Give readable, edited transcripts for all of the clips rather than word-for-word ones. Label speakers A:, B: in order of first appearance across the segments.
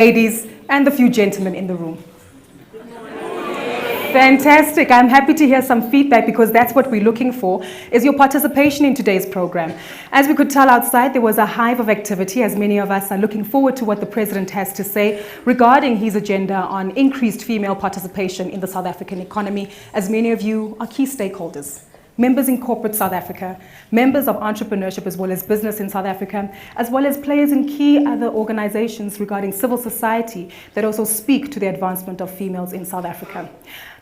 A: ladies, and the few gentlemen in the room. Fantastic. I'm happy to hear some feedback because that's what we're looking for, is your participation in today's program. As we could tell outside, there was a hive of activity as many of us are looking forward to what the President has to say regarding his agenda on increased female participation in the South African economy, as many of you are key stakeholders. Members in corporate South Africa, members of entrepreneurship as well as business in South Africa, as well as players in key other organizations regarding civil society that also speak to the advancement of females in South Africa.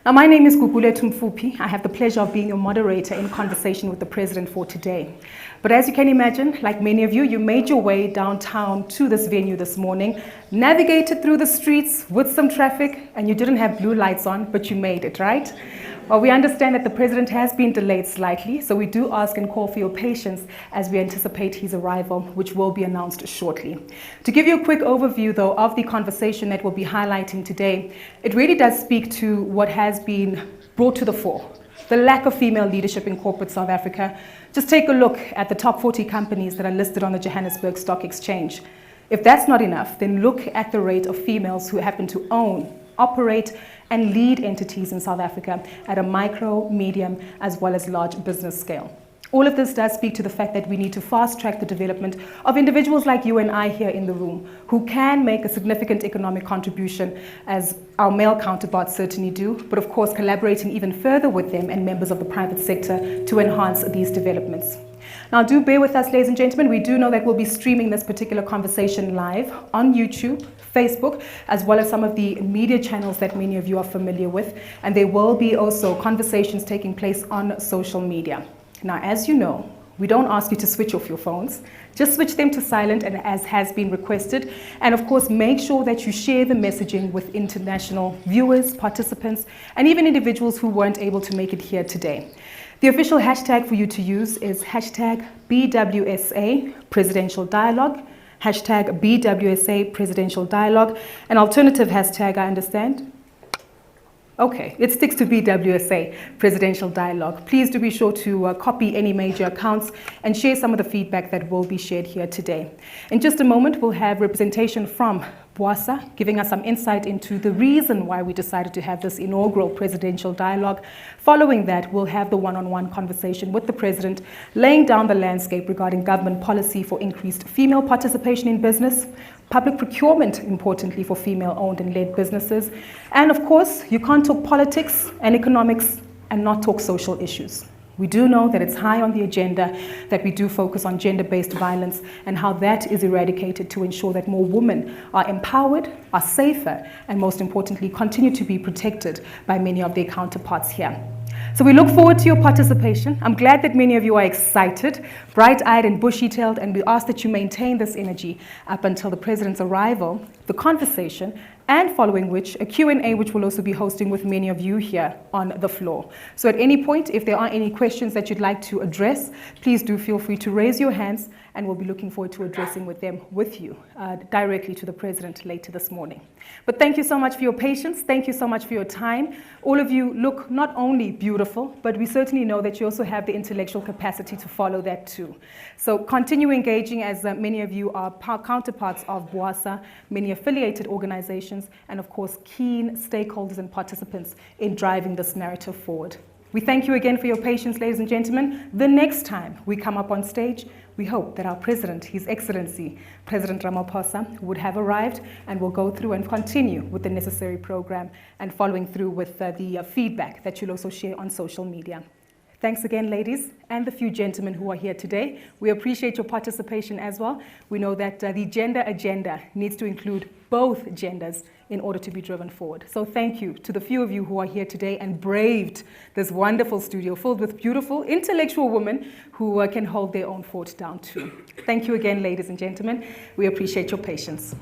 A: Now, my name is Gugulethu Mfuphi. I have the pleasure of being your moderator in conversation with the President for today. But as you can imagine, like many of you, you made your way downtown to this venue this morning, navigated through the streets with some traffic, and you didn't have blue lights on, but you made it, right? Well, we understand that the President has been delayed slightly, so we do ask and call for your patience as we anticipate his arrival, which will be announced shortly. To give you a quick overview, though, of the conversation that we'll be highlighting today, it really does speak to what has been brought to the fore, the lack of female leadership in corporate South Africa. Just take a look at the top 40 companies that are listed on the Johannesburg Stock Exchange. If that's not enough, then look at the rate of females who happen to own, operate, and lead entities in South Africa at a micro, medium, as well as large business scale. All of this does speak to the fact that we need to fast track the development of individuals like you and I here in the room who can make a significant economic contribution, as our male counterparts certainly do, but of course collaborating even further with them and members of the private sector to enhance these developments. Now, do bear with us, ladies and gentlemen. We do know that we'll be streaming this particular conversation live on YouTube, Facebook, as well as some of the media channels that many of you are familiar with. And there will be also conversations taking place on social media. Now, as you know, we don't ask you to switch off your phones. Just switch them to silent, and as has been requested. And of course, make sure that you share the messaging with international viewers, participants, and even individuals who weren't able to make it here today. The official hashtag for you to use is hashtag BWSA Presidential Dialogue, hashtag BWSA Presidential Dialogue, an alternative hashtag, I understand. Okay, it sticks to BWSA Presidential Dialogue. Please do be sure to copy any major accounts and share some of the feedback that will be shared here today. In just a moment, we'll have representation from Bwasa, giving us some insight into the reason why we decided to have this inaugural presidential dialogue. Following that, we'll have the one-on-one conversation with the President, laying down the landscape regarding government policy for increased female participation in business, public procurement, importantly, for female-owned and led businesses. And of course, you can't talk politics and economics and not talk social issues. We do know that it's high on the agenda, that we do focus on gender-based violence and how that is eradicated to ensure that more women are empowered, are safer, and most importantly, continue to be protected by many of their counterparts here. So we look forward to your participation. I'm glad that many of you are excited, bright-eyed and bushy-tailed, and we ask that you maintain this energy up until the President's arrival, the conversation, and following which, a Q&A which we'll also be hosting with many of you here on the floor. So at any point, if there are any questions that you'd like to address, please do feel free to raise your hands, and we'll be looking forward to addressing them with you directly to the President later this morning. But thank you so much for your patience. Thank you so much for your time. All of you look not only beautiful, but we certainly know that you also have the intellectual capacity to follow that too. So continue engaging, as many of you are counterparts of Bwasa, many affiliated organizations, and of course, keen stakeholders and participants in driving this narrative forward. We thank you again for your patience, ladies and gentlemen. The next time we come up on stage, we hope that our President, His Excellency, President Ramaphosa, would have arrived and will go through and continue with the necessary program and following through with the feedback that you'll also share on social media. Thanks again, ladies, and the few gentlemen who are here today. We appreciate your participation as well. We know that the gender agenda needs to include both genders in order to be driven forward. So thank you to the few of you who are here today and braved this wonderful studio filled with beautiful, intellectual women who can hold their own fort down too. Thank you again, ladies and gentlemen. We appreciate your patience.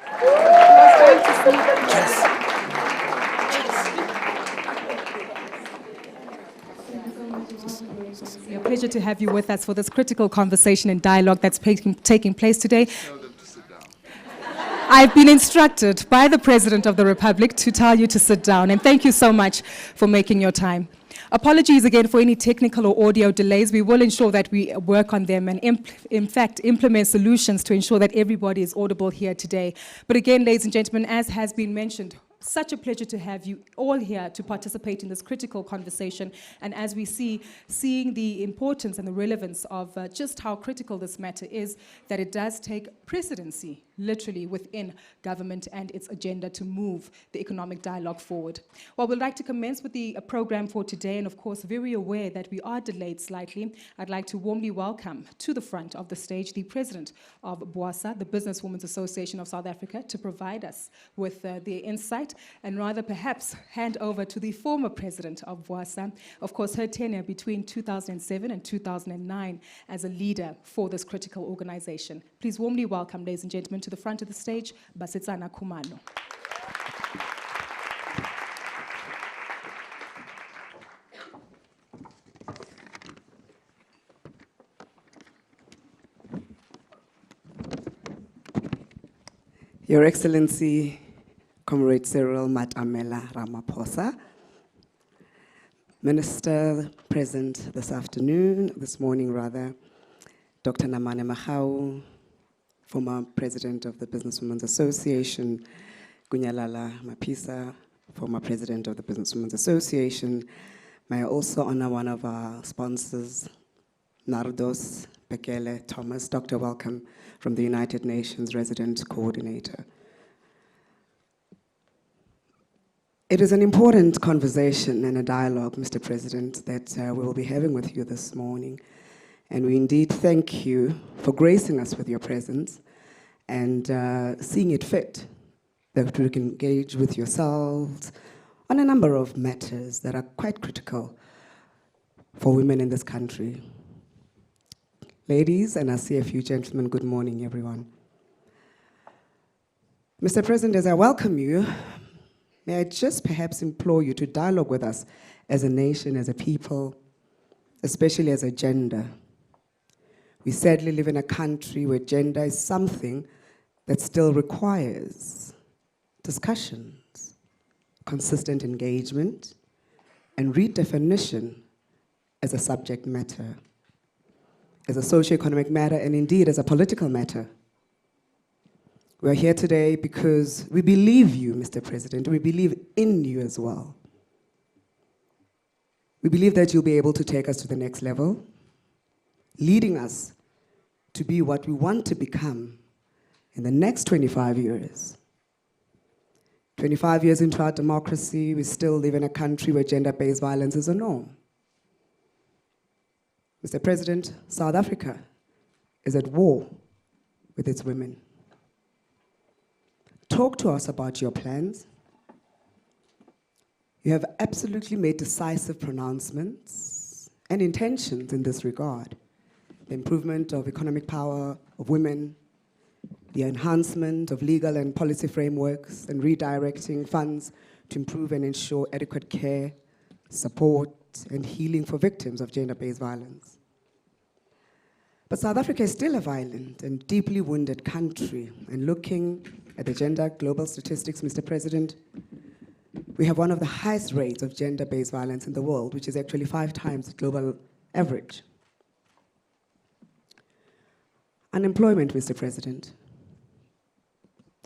A: It's a pleasure to have you with us for this critical conversation and dialogue that's taking place today.
B: Tell them to sit down.
A: I've been instructed by the President of the Republic to tell you to sit down, and thank you so much for making your time. Apologies again for any technical or audio delays. We will ensure that we work on them and, in fact, implement solutions to ensure that everybody is audible here today. But again, ladies and gentlemen, as has been mentioned, such a pleasure to have you all here to participate in this critical conversation. And as we seeing the importance and the relevance of just how critical this matter is, that it does take precedency, literally, within government and its agenda to move the economic dialogue forward. Well, we'd like to commence with the program for today, and of course, very aware that we are delayed slightly, I'd like to warmly welcome to the front of the stage the President of BWASA, the Businesswomen's Association of South Africa, to provide us with the insight, and rather perhaps hand over to the former President of BWASA, of course, her tenure between 2007 and 2009 as a leader for this critical organization. Please warmly welcome, ladies and gentlemen, to the front of the stage, Basetsana Khumalo.
C: Your Excellency, Comrade Cyril Ramaphosa, Minister present this morning, Dr. Namane Mahau, former President of the Businesswomen's Association, Gunyalala Mapisa, former President of the Businesswomen's Association. May I also honor one of our sponsors, Nardos Bekele Thomas, Dr. Welcome from the United Nations Resident Coordinator. It is an important conversation and a dialogue, Mr. President, that we will be having with you this morning. And we indeed thank you for gracing us with your presence and seeing it fit that we can engage with yourselves on a number of matters that are quite critical for women in this country. Ladies, and I see a few gentlemen, good morning, everyone. Mr. President, as I welcome you, may I just perhaps implore you to dialogue with us as a nation, as a people, especially as a gender. We sadly live in a country where gender is something that still requires discussions, consistent engagement, and redefinition as a subject matter, as a socio-economic matter, and indeed as a political matter. We're here today because we believe you, Mr. President. We believe in you as well. We believe that you'll be able to take us to the next level, leading us to be what we want to become in the next 25 years. 25 years into our democracy, we still live in a country where gender-based violence is a norm. Mr. President, South Africa is at war with its women. Talk to us about your plans. You have absolutely made decisive pronouncements and intentions in this regard. The improvement of economic power of women, the enhancement of legal and policy frameworks, and redirecting funds to improve and ensure adequate care, support, and healing for victims of gender-based violence. But South Africa is still a violent and deeply wounded country, and looking at the gender global statistics, Mr. President, we have one of the highest rates of gender-based violence in the world, which is actually 5 times the global average. Unemployment, Mr. President,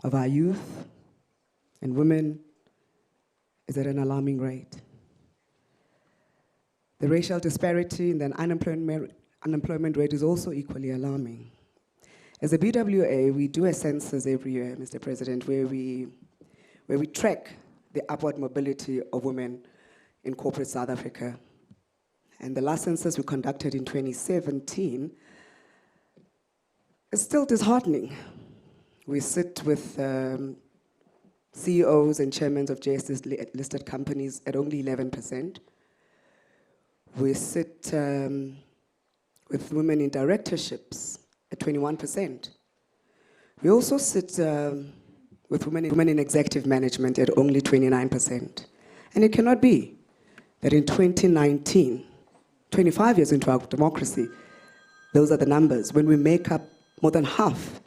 C: of our youth and women is at an alarming rate. The racial disparity in the unemployment rate is also equally alarming. As a BWA, we do a census every year, Mr. President, where we track the upward mobility of women in corporate South Africa. And the last census we conducted in 2017 is still disheartening. We sit with CEOs and chairmen of JSS-listed companies at only 11%. We sit with women in directorships at 21%. We also sit with women in executive management at only 29%. And it cannot be that in 2019, 25 years into our democracy, those are the numbers, when we make up more than half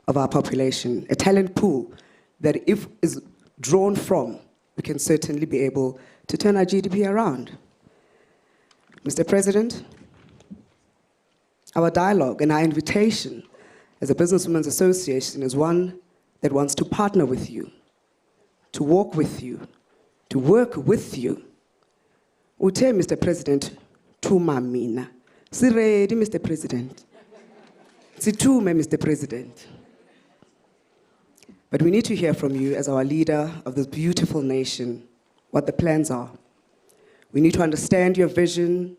C: of our population, a talent pool that if is drawn from, we can certainly be able to turn our GDP around. Mr. President, our dialogue and our invitation as a Businesswomen's Association is one that wants to partner with you, to walk with you, to work with you. Ute, Mr. President, tuma mina. Siredi, Mr. President. Situme, Mr. President. But we need to hear from you as our leader of this beautiful nation, what the plans are. We need to understand your vision,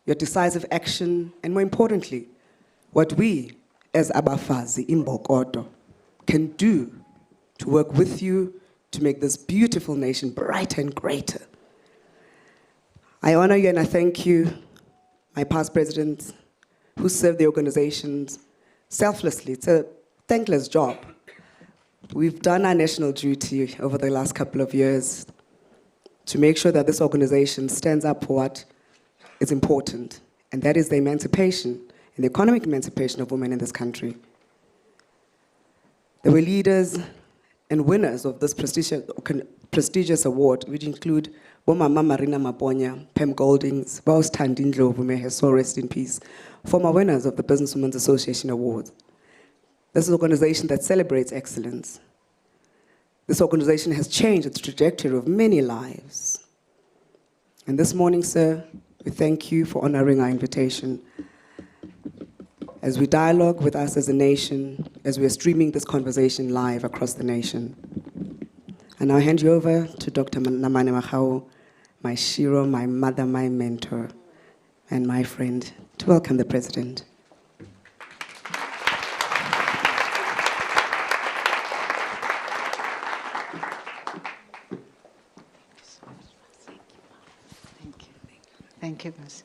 C: your decisive action, and more importantly, what we as Abafazi Imbokodo can do to work with you to make this beautiful nation brighter and greater. I honor you and I thank you, my past presidents, who served the organizations selflessly. It's a thankless job. We've done our national duty over the last couple of years to make sure that this organization stands up for what is important, and that is the emancipation and the economic emancipation of women in this country. There were leaders and winners of this prestigious award, which include Bomama Marina Maponya, Pam Goldings, Baus Tandindlo, may her soul rest in peace, former winners of the Businesswomen's Association Awards. This is an organization that celebrates excellence. This organization has changed its trajectory of many lives. And this morning, sir, we thank you for honoring our invitation. As we dialogue with us as a nation, as we are streaming this conversation live across the nation. And I'll hand you over to Dr. Namane Mahau, my shiro, my mother, my mentor, and my friend, to welcome the President.
B: Thank you, Vasi.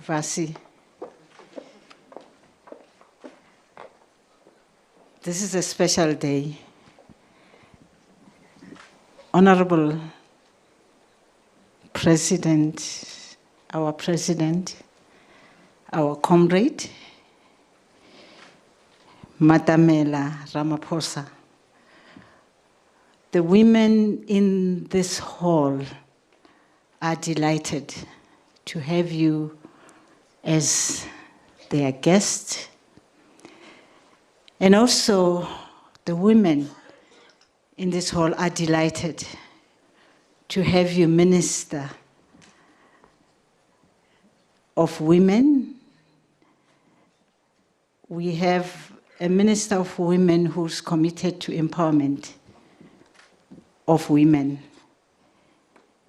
B: Vasi. This is a special day. Honorable President, our comrade, Madamela Ramaphosa, the women in this hall are delighted to have you as their guest. And also, the women in this hall are delighted to have you Minister of Women. We have a Minister of Women who's committed to empowerment of women.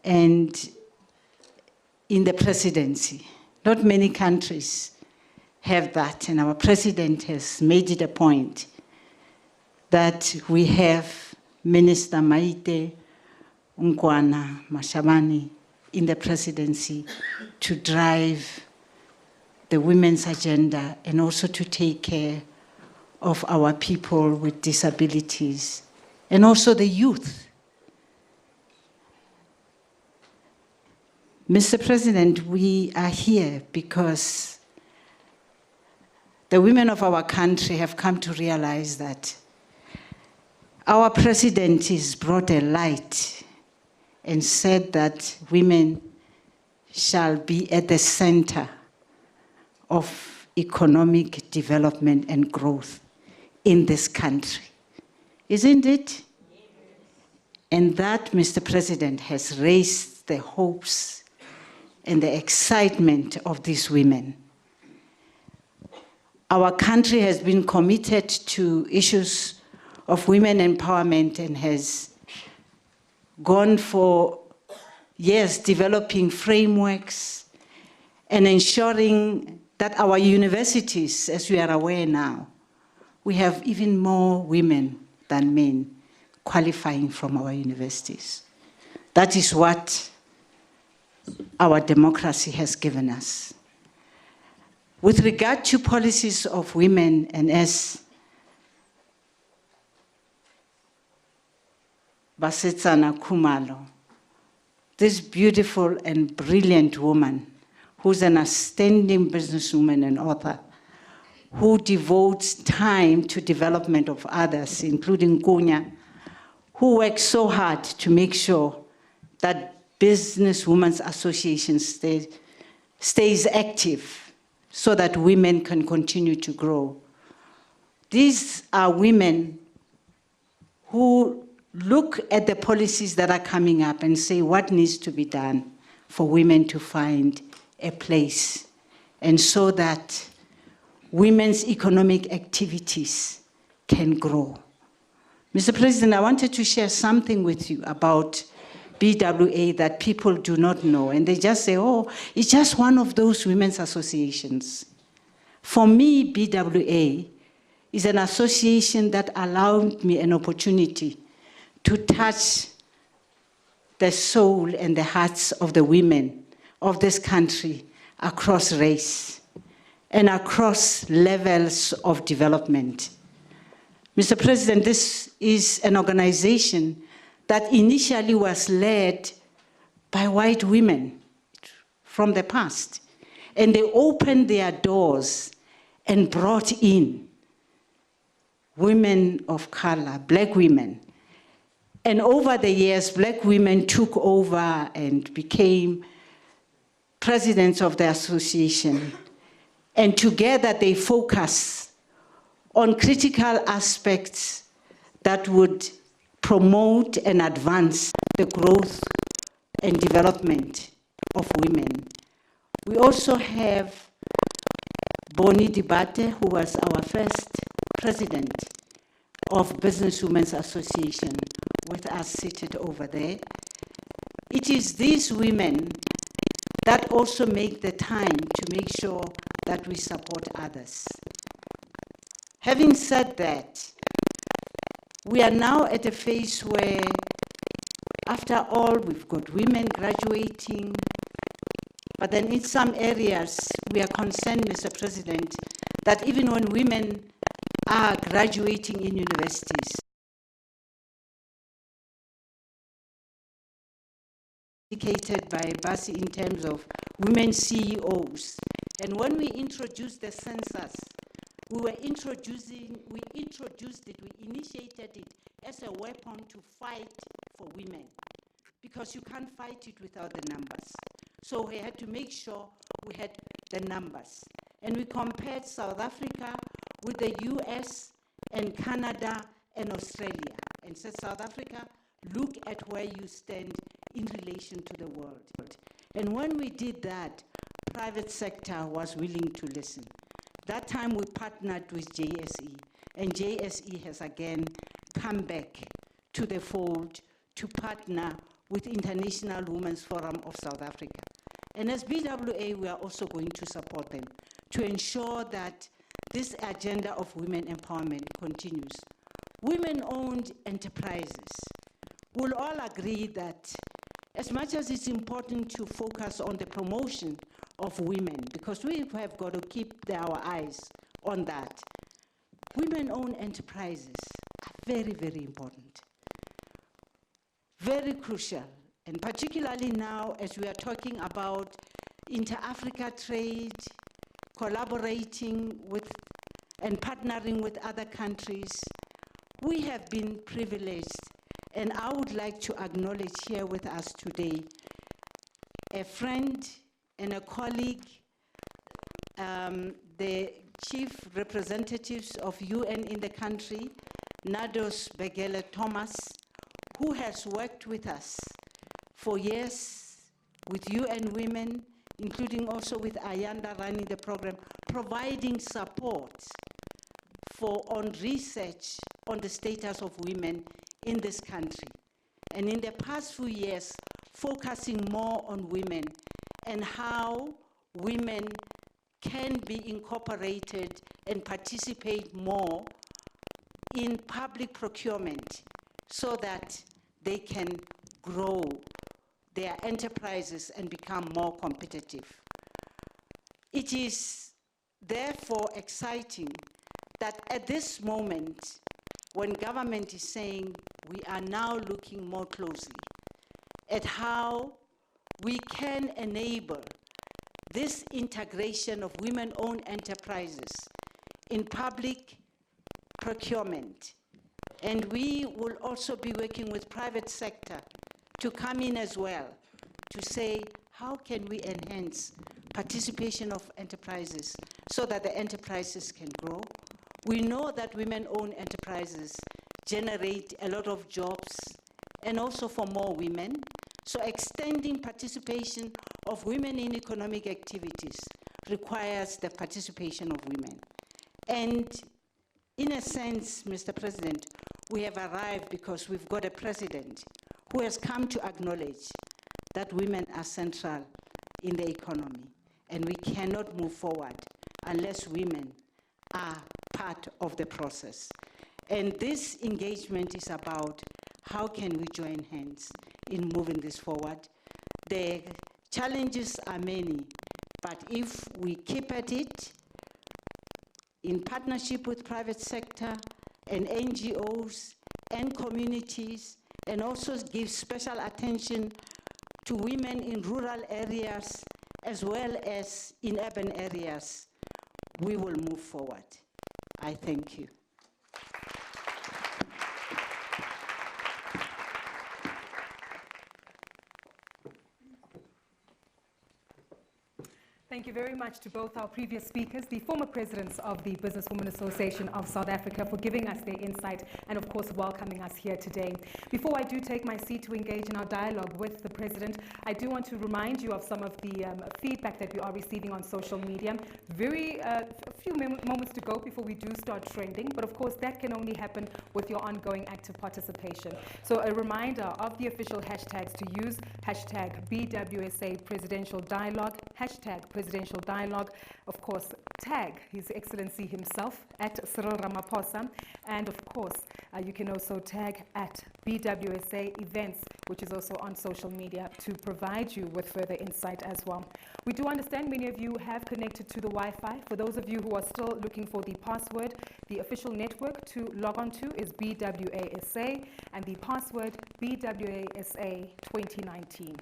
B: And in the presidency, not many countries have that, and our president has made it a point that we have Minister Maite Nkwana Mashabane in the presidency to drive the women's agenda and also to take care of our people with disabilities and also the youth. Mr. President, we are here because the women of our country have come to realize that our president has brought a light and said that women shall be at the center of economic development and growth in this country. Isn't it? And that, Mr. President, has raised the hopes and the excitement of these women. Our country has been committed to issues of women empowerment and has gone for years developing frameworks and ensuring that our universities, as we are aware now, we have even more women than men qualifying from our universities. That is what our democracy has given us. With regard to policies of women, and as Basetsana Khumalo, this beautiful and brilliant woman who's an outstanding businesswoman and author, who devotes time to development of others, including Kunya, who works so hard to make sure that Business Women's Association stays active so that women can continue to grow. These are women who look at the policies that are coming up and say what needs to be done for women to find a place, and so that women's economic activities can grow. Mr. President, I wanted to share something with you about BWA that people do not know, and they just say, oh, it's just one of those women's associations. For me, BWA is an association that allowed me an opportunity to touch the soul and the hearts of the women of this country across race and across levels of development. Mr. President, this is an organization that initially was led by white women from the past. And they opened their doors and brought in women of color, Black women. And over the years, Black women took over and became presidents of the association. And together they focus on critical aspects that would promote and advance the growth and development of women. We also have Boni Dibate, who was our first president of Businesswomen's Association, with us seated over there. It is these women that also make the time to make sure that we support others. Having said that, we are now at a phase where, after all, we've got women graduating, but then in some areas, we are concerned, Mr. President, that even when women are graduating in universities, indicated by BASI in terms of women CEOs. And when we introduced the census, we initiated it as a weapon to fight for women, because you can't fight it without the numbers. So we had to make sure we had the numbers. And we compared South Africa with the US and Canada and Australia, and said, South Africa, look at where you stand in relation to the world. And when we did that, private sector was willing to listen. That time we partnered with JSE, and JSE has again come back to the fold to partner with International Women's Forum of South Africa. And as BWA, we are also going to support them to ensure that this agenda of women empowerment continues. Women-owned enterprises will all agree that as much as it's important to focus on the promotion of women, because we have got to keep our eyes on that, women-owned enterprises are very, very important, very crucial, and particularly now as we are talking about inter-Africa trade, collaborating with and partnering with other countries. We have been privileged, and I would like to acknowledge here with us today a friend and a colleague, the chief representatives of UN in the country, Nados Begele Thomas, who has worked with us for years with UN Women, including also with Ayanda running the program, providing support on research on the status of women in this country. And in the past few years, focusing more on women and how women can be incorporated and participate more in public procurement so that they can grow their enterprises and become more competitive. It is therefore exciting that at this moment, when government is saying we are now looking more closely at how we can enable this integration of women-owned enterprises in public procurement. And we will also be working with private sector to come in as well to say, how can we enhance participation of enterprises so that the enterprises can grow? We know that women-owned enterprises generate a lot of jobs and also for more women. So extending participation of women in economic activities requires the participation of women. And in a sense, Mr. President, we have arrived because we've got a president who has come to acknowledge that women are central in the economy, and we cannot move forward unless women are part of the process. And this engagement is about how can we join hands in moving this forward. The challenges are many, but if we keep at it in partnership with private sector and NGOs and communities, and also give special attention to women in rural areas as well as in urban areas, we will move forward. I thank you.
A: Thank you very much to both our previous speakers, the former presidents of the Businesswomen Association of South Africa, for giving us their insight and, of course, welcoming us here today. Before I do take my seat to engage in our dialogue with the president, I do want to remind you of some of the feedback that we are receiving on social media. A few moments to go before we do start trending, but of course that can only happen with your ongoing active participation. So a reminder of the official hashtags to use: hashtag BWSA Presidential Dialogue, hashtag Presidential Dialogue, of course, tag His Excellency himself at Cyril Ramaphosa, and of course, you can also tag at BWSA Events, which is also on social media, to provide you with further insight as well. We do understand many of you have connected to the Wi-Fi. For those of you who are still looking for the password, the official network to log on to is BWASA, and the password BWASA 2019.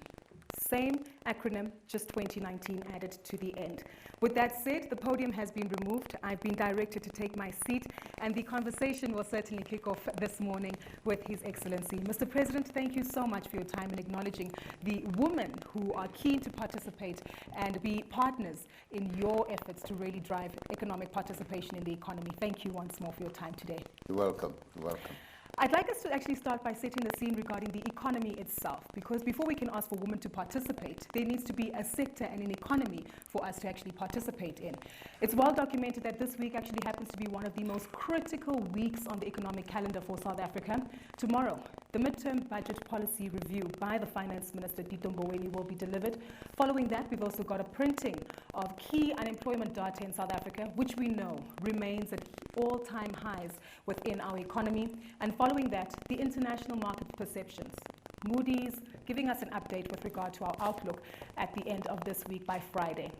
A: Same acronym, just 2019 added to the end. With that said, the podium has been removed. I've been directed to take my seat, and the conversation will certainly kick off this morning with His Excellency. Mr. President, thank you so much for your time in acknowledging the women who are keen to participate and be partners in your efforts to really drive economic participation in the economy. Thank you once more for your time today.
D: You're welcome. You're welcome.
A: I'd like us to actually start by setting the scene regarding the economy itself, because before we can ask for women to participate, there needs to be a sector and an economy for us to actually participate in. It's well documented that this week actually happens to be one of the most critical weeks on the economic calendar for South Africa. Tomorrow, the midterm budget policy review by the Finance Minister, Tito Mboweni, will be delivered. Following that, we've also got a printing of key unemployment data in South Africa, which we know remains at all-time highs within our economy. And following that, the international market perceptions. Moody's giving us an update with regard to our outlook at the end of this week by Friday.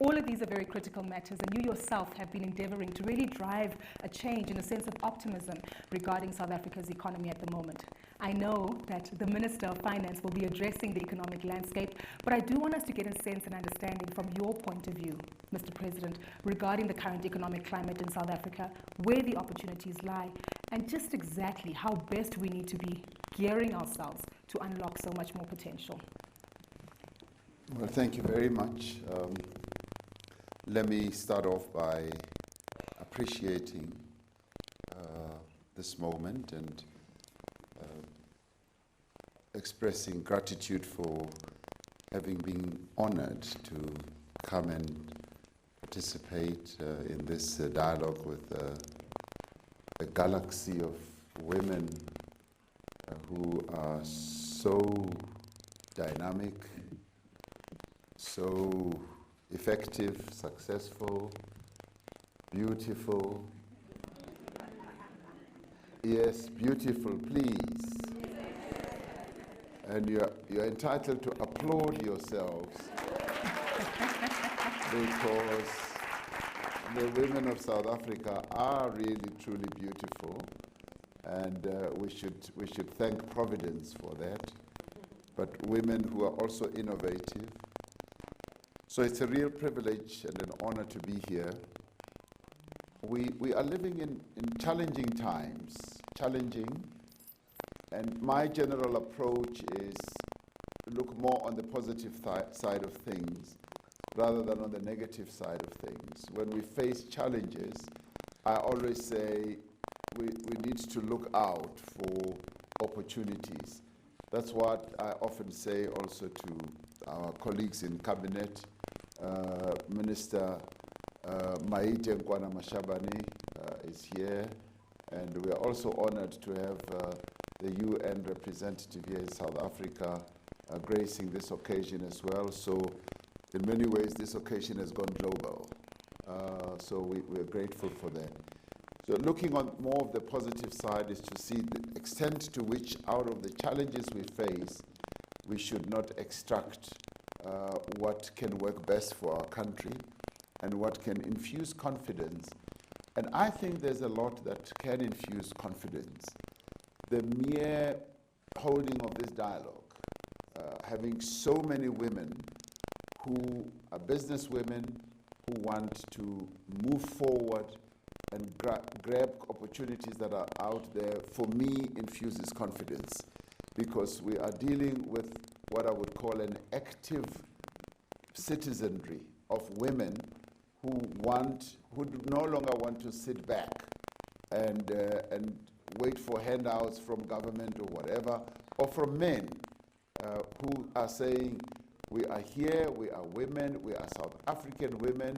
A: All of these are very critical matters, and you yourself have been endeavoring to really drive a change in a sense of optimism regarding South Africa's economy at the moment. I know that the Minister of Finance will be addressing the economic landscape, but I do want us to get a sense and understanding from your point of view, Mr. President, regarding the current economic climate in South Africa, where the opportunities lie, and just exactly how best we need to be gearing ourselves to unlock so much more potential.
D: Well, thank you very much. Let me start off by appreciating this moment and expressing gratitude for having been honored to come and participate in this dialogue with a galaxy of women who are so dynamic, so effective, successful, beautiful. Yes, beautiful, please. And you're entitled to applaud yourselves because the women of South Africa are really, truly beautiful. And we should thank Providence for that. But women who are also innovative. So it's a real privilege and an honor to be here. We are living in challenging times, and my general approach is to look more on the positive side of things rather than on the negative side of things. When we face challenges, I always say we need to look out for opportunities. That's what I often say also to our colleagues in cabinet. Minister Maite Nkwana Mashabane is here, and we are also honored to have the UN representative here in South Africa gracing this occasion as well. So in many ways, this occasion has gone global. So we're grateful for that. So looking on more of the positive side is to see the extent to which out of the challenges we face, we should not extract what can work best for our country and what can infuse confidence. And I think there's a lot that can infuse confidence. The mere holding of this dialogue, having so many women who are businesswomen who want to move forward and grab opportunities that are out there, for me, infuses confidence, because we are dealing with what I would call an active citizenry of women who no longer want to sit back and wait for handouts from government or whatever, or from men who are saying, we are here, we are women, we are South African women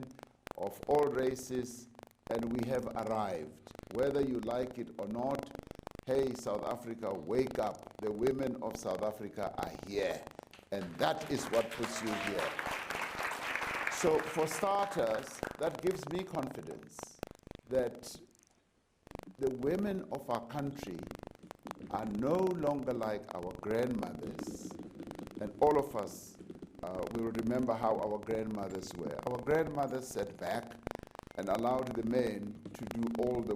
D: of all races, and we have arrived. Whether you like it or not, hey, South Africa, wake up. The women of South Africa are here. And that is what puts you here. So for starters, that gives me confidence that the women of our country are no longer like our grandmothers. And all of us will remember how our grandmothers were. Our grandmothers sat back and allowed the men to do all the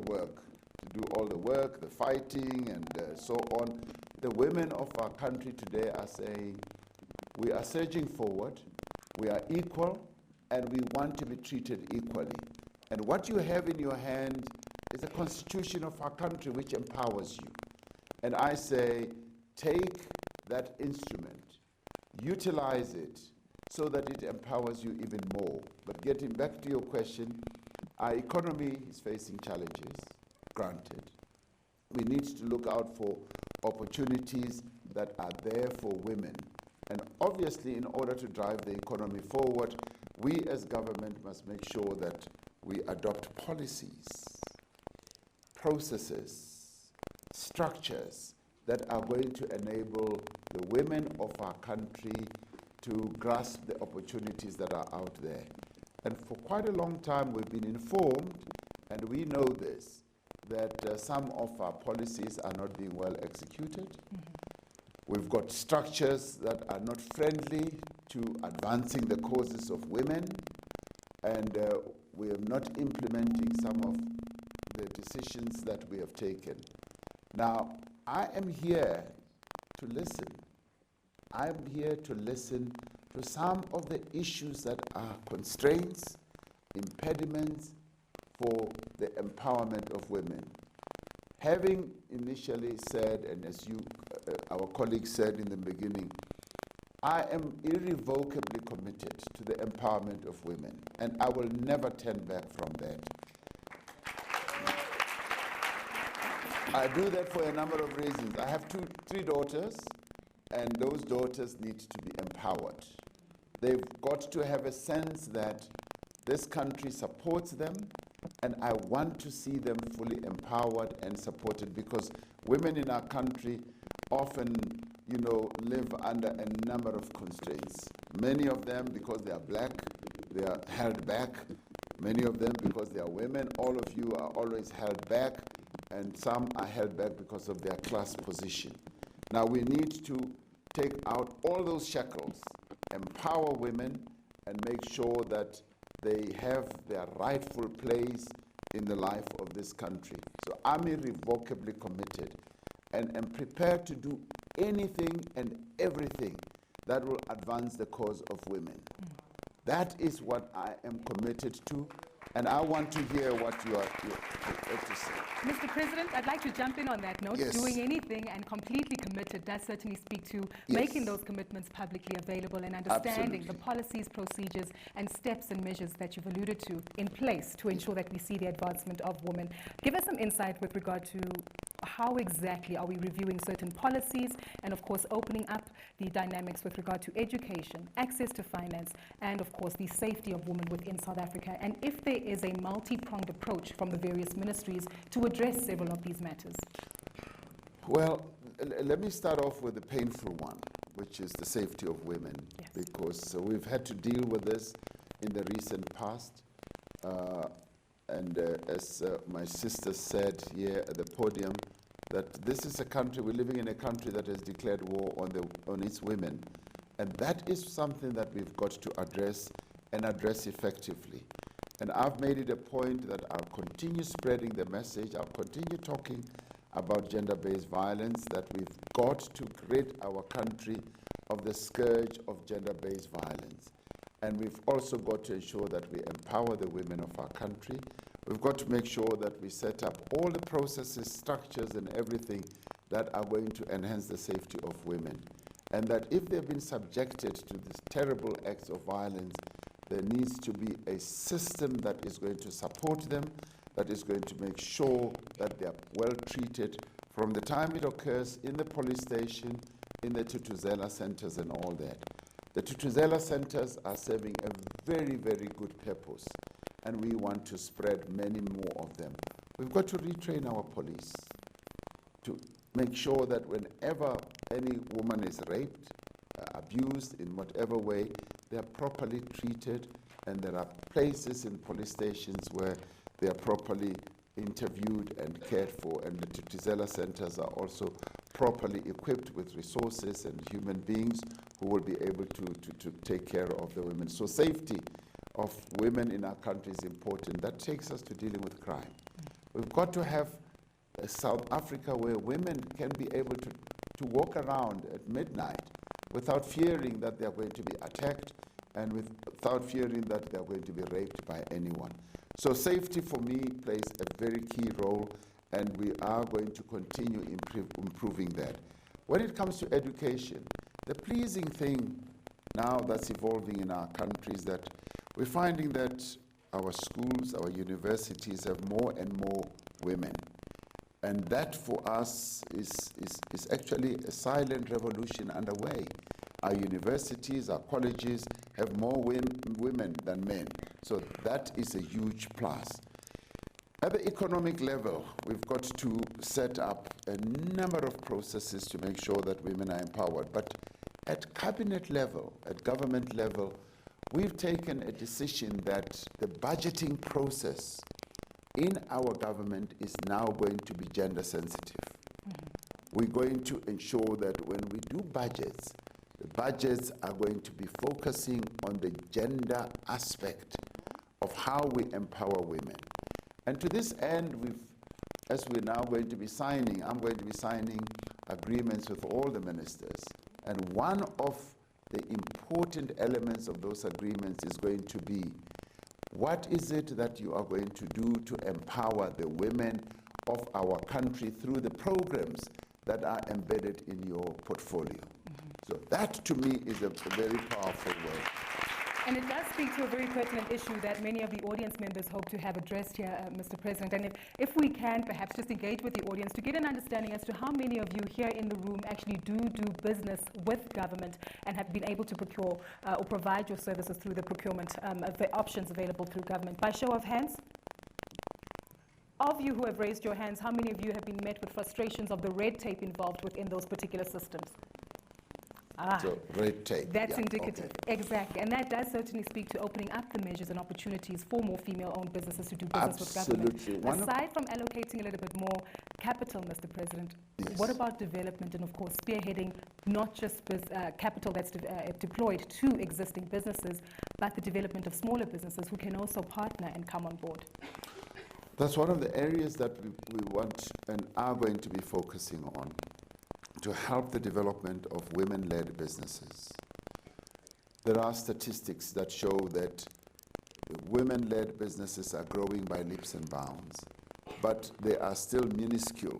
D: work, the fighting, and so on. The women of our country today are saying, we are surging forward, we are equal, and we want to be treated equally. And what you have in your hand is the constitution of our country, which empowers you. And I say, take that instrument, utilize it, so that it empowers you even more. But getting back to your question, our economy is facing challenges, granted. We need to look out for opportunities that are there for women. And obviously, in order to drive the economy forward, we as government must make sure that we adopt policies, processes, structures that are going to enable the women of our country to grasp the opportunities that are out there. And for quite a long time, we've been informed, and we know this, that some of our policies are not being well executed. We've got structures that are not friendly to advancing the causes of women, and we are not implementing some of the decisions that we have taken. Now, I am here to listen. I'm here to listen to some of the issues that are constraints, impediments for the empowerment of women. Having initially said, and as our colleague said in the beginning, I am irrevocably committed to the empowerment of women, and I will never turn back from that. I do that for a number of reasons. I have three daughters, and those daughters need to be empowered. They've got to have a sense that this country supports them, and I want to see them fully empowered and supported, because women in our country often, live under a number of constraints. Many of them, because they are black, they are held back. Many of them, because they are women. All of you are always held back, and some are held back because of their class position. Now we need to take out all those shackles, empower women, and make sure that they have their rightful place in the life of this country. So I'm irrevocably committed and prepared to do anything and everything that will advance the cause of women. That is what I am committed to, and I want to hear what you have to say.
A: Mr. President, I'd like to jump in on that note.
D: Yes.
A: Doing anything and completely committed does certainly speak to
D: Yes.
A: making those commitments publicly available and understanding the
D: Absolutely.
A: policies, procedures, and steps and measures that you've alluded to in place to ensure that we see the advancement of women. Give us some insight with regard to how exactly are we reviewing certain policies and, of course, opening up the dynamics with regard to education, access to finance, and, of course, the safety of women within South Africa, and if there is a multi-pronged approach from the various ministries to address several of these matters.
D: Well, let me start off with the painful one, which is the safety of women,
A: Yes.
D: because we've had to deal with this in the recent past. As my sister said here at the podium, that this is a country, we're living in a country that has declared war on its women. And that is something that we've got to address and address effectively. And I've made it a point that I'll continue spreading the message, I'll continue talking about gender-based violence, that we've got to rid our country of the scourge of gender-based violence. And we've also got to ensure that we empower the women of our country. We've got to make sure that we set up all the processes, structures, and everything that are going to enhance the safety of women. And that if they've been subjected to these terrible acts of violence, there needs to be a system that is going to support them, that is going to make sure that they are well treated from the time it occurs in the police station, in the Tutuzela centers and all that. The Tutuzela centers are serving a very, very good purpose, and we want to spread many more of them. We've got to retrain our police to make sure that whenever any woman is raped, abused in whatever way, they are properly treated, and there are places in police stations where they are properly interviewed and cared for, and the Tutuzela centers are also properly equipped with resources and human beings who will be able to take care of the women. So safety of women in our country is important. That takes us to dealing with crime. We've got to have a South Africa where women can be able to walk around at midnight without fearing that they are going to be attacked and without fearing that they are going to be raped by anyone. So safety for me plays a very key role, and we are going to continue improving that. When it comes to education, the pleasing thing now that's evolving in our country is that we're finding that our schools, our universities have more and more women. And that for us is actually a silent revolution underway. Our universities, our colleges have more women than men. So that is a huge plus. At the economic level, we've got to set up a number of processes to make sure that women are empowered. But at cabinet level, at government level, we've taken a decision that the budgeting process in our government is now going to be gender sensitive. We're going to ensure that when we do budgets, the budgets are going to be focusing on the gender aspect of how we empower women. And to this end, as we're now going to be signing, I'm going to be signing agreements with all the ministers. And one of the important elements of those agreements is going to be, what is it that you are going to do to empower the women of our country through the programs that are embedded in your portfolio? So that, to me, is a very powerful way.
A: And it does speak to a very pertinent issue that many of the audience members hope to have addressed here, Mr. President. And if we can perhaps just engage with the audience to get an understanding as to how many of you here in the room actually do business with government and have been able to procure or provide your services through the procurement of the options available through government. By show of hands, of you who have raised your hands, how many of you have been met with frustrations of the red tape involved within those particular systems?
D: So red tape.
A: That's
D: yeah,
A: indicative,
D: okay.
A: exactly. And that does certainly speak to opening up the measures and opportunities for more female-owned businesses to do business with government.
D: Absolutely.
A: Aside from allocating a little bit more capital, Mr. President,
D: Yes.
A: what about development and, of course, spearheading not just capital that's deployed to existing businesses, but the development of smaller businesses who can also partner and come on board?
D: That's one of the areas that we want and are going to be focusing on to help the development of women-led businesses. There are statistics that show that women-led businesses are growing by leaps and bounds, but they are still minuscule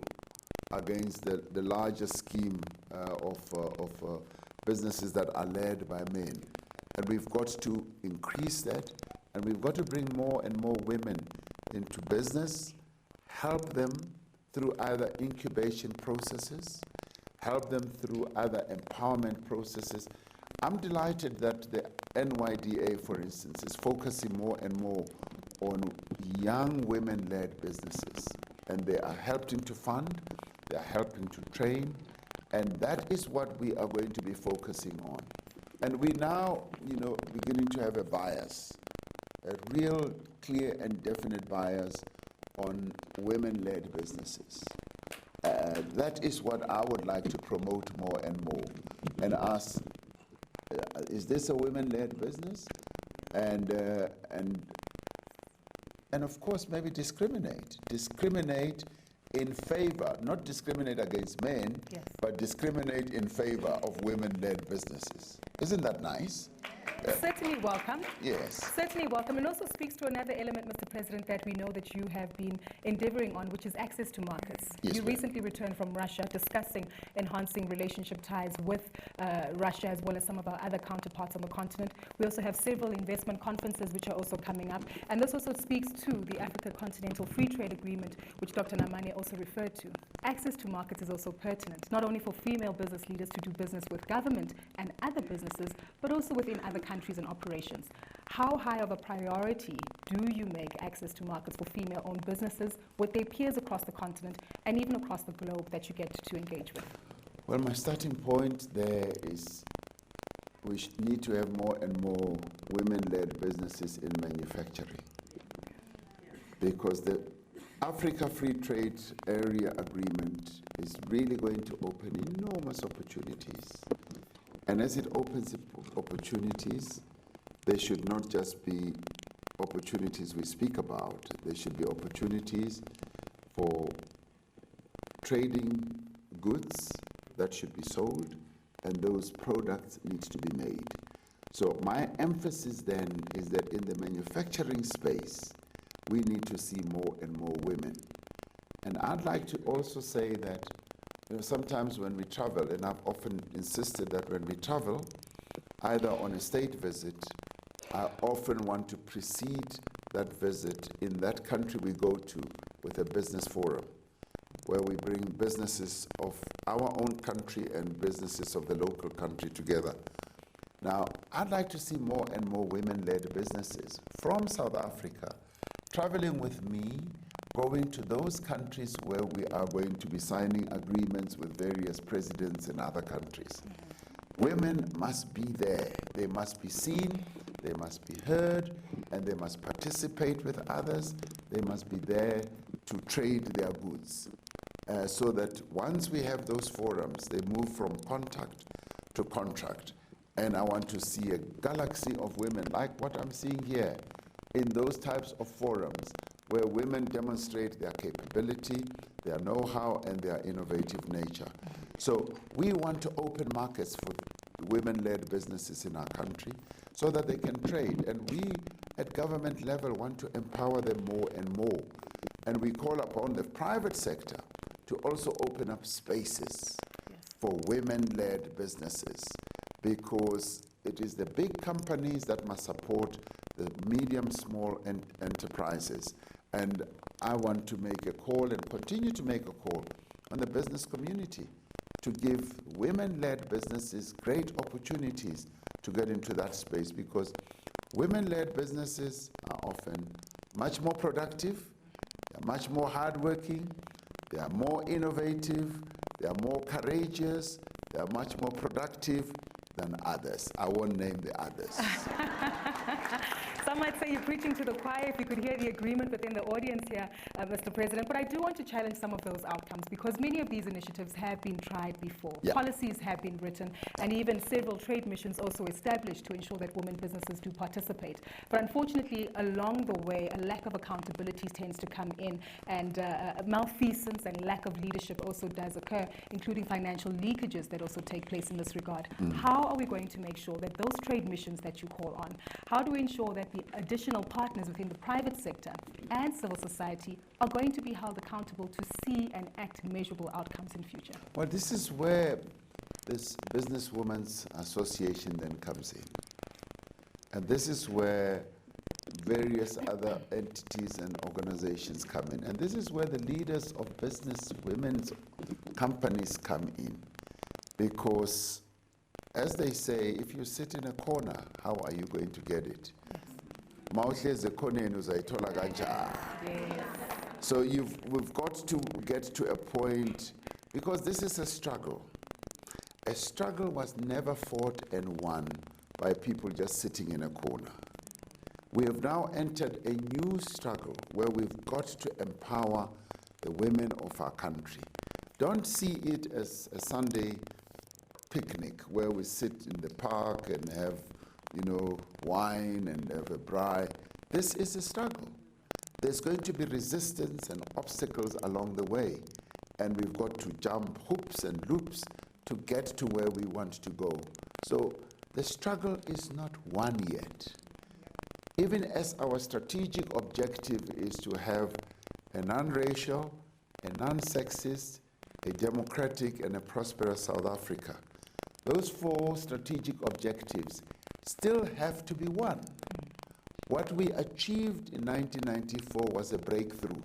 D: against the larger scheme of businesses that are led by men. And we've got to increase that, and we've got to bring more and more women into business, help them through either incubation processes, help them through other empowerment processes. I'm delighted that the NYDA, for instance, is focusing more and more on young women-led businesses, and they are helping to fund, they are helping to train, and that is what we are going to be focusing on. And we now, beginning to have a bias, a real clear and definite bias on women-led businesses. That is what I would like to promote more and more, and ask, is this a women-led business? And of course, maybe discriminate in favor, not discriminate against men,
A: Yes.
D: but discriminate in favor of women-led businesses. Isn't that nice?
A: Certainly welcome.
D: Yes.
A: Certainly welcome, and also speaks to another element, Mr. President, that we know that you have been endeavoring on, which is access to markets.
D: Yes,
A: you
D: ma'am.
A: recently returned from Russia discussing enhancing relationship ties with Russia as well as some of our other counterparts on the continent. We also have several investment conferences which are also coming up, and this also speaks to the Africa Continental Free Trade Agreement, which Dr. Namane also referred to. Access to markets is also pertinent, not only for female business leaders to do business with government and other businesses, but also within other countries and operations. How high of a priority do you make access to markets for female-owned businesses with their peers across the continent and even across the globe that you get to engage with?
D: Well, my starting point there is we need to have more and more women-led businesses in manufacturing, because the Africa Free Trade Area Agreement is really going to open enormous opportunities. And as it opens opportunities, there should not just be opportunities we speak about. There should be opportunities for trading goods that should be sold, and those products need to be made. So my emphasis then is that in the manufacturing space, we need to see more and more women. And I'd like to also say that sometimes when we travel, and I've often insisted that when we travel, either on a state visit, I often want to precede that visit in that country we go to with a business forum, where we bring businesses of our own country and businesses of the local country together. Now, I'd like to see more and more women-led businesses from South Africa traveling with me, going to those countries where we are going to be signing agreements with various presidents in other countries. Women must be there. They must be seen, they must be heard, and they must participate with others. They must be there to trade their goods. So that once we have those forums, they move from contact to contract. And I want to see a galaxy of women, like what I'm seeing here, in those types of forums, where women demonstrate their capability, their know-how, and their innovative nature. So we want to open markets for women-led businesses in our country so that they can trade. And we, at government level, want to empower them more and more. And we call upon the private sector to also open up spaces for women-led businesses, because it is the big companies that must support the medium, small enterprises. And I want to make a call and continue to make a call on the business community to give women-led businesses great opportunities to get into that space, because women-led businesses are often much more productive, they're much more hardworking, they are more innovative, they are more courageous, they are much more productive than others. I won't name the others.
A: Some might say you're preaching to the choir if you could hear the agreement within the audience here, Mr. President. But I do want to challenge some of those outcomes because many of these initiatives have been tried before.
D: Yeah.
A: Policies have been written and even several trade missions also established to ensure that women businesses do participate. But unfortunately, along the way, a lack of accountability tends to come in and malfeasance and lack of leadership also does occur, including financial leakages that also take place in this regard. How are we going to make sure that those trade missions that you call on, how do we ensure that the additional partners within the private sector and civil society are going to be held accountable to see and act measurable outcomes in future?
D: Well, this is where this Businesswomen's Association then comes in. And this is where various other entities and organizations come in. And this is where the leaders of business women's companies come in. Because, as they say, if you sit in a corner, how are you going to get it? So we've got to get to a point, because this is a struggle. A struggle was never fought and won by people just sitting in a corner. We have now entered a new struggle where we've got to empower the women of our country. Don't see it as a Sunday picnic where we sit in the park and have, wine and have a braai. This is a struggle. There's going to be resistance and obstacles along the way, and we've got to jump hoops and loops to get to where we want to go. So the struggle is not won yet. Even as our strategic objective is to have a non-racial, a non-sexist, a democratic, and a prosperous South Africa, those 4 strategic objectives still have to be won. What we achieved in 1994 was a breakthrough.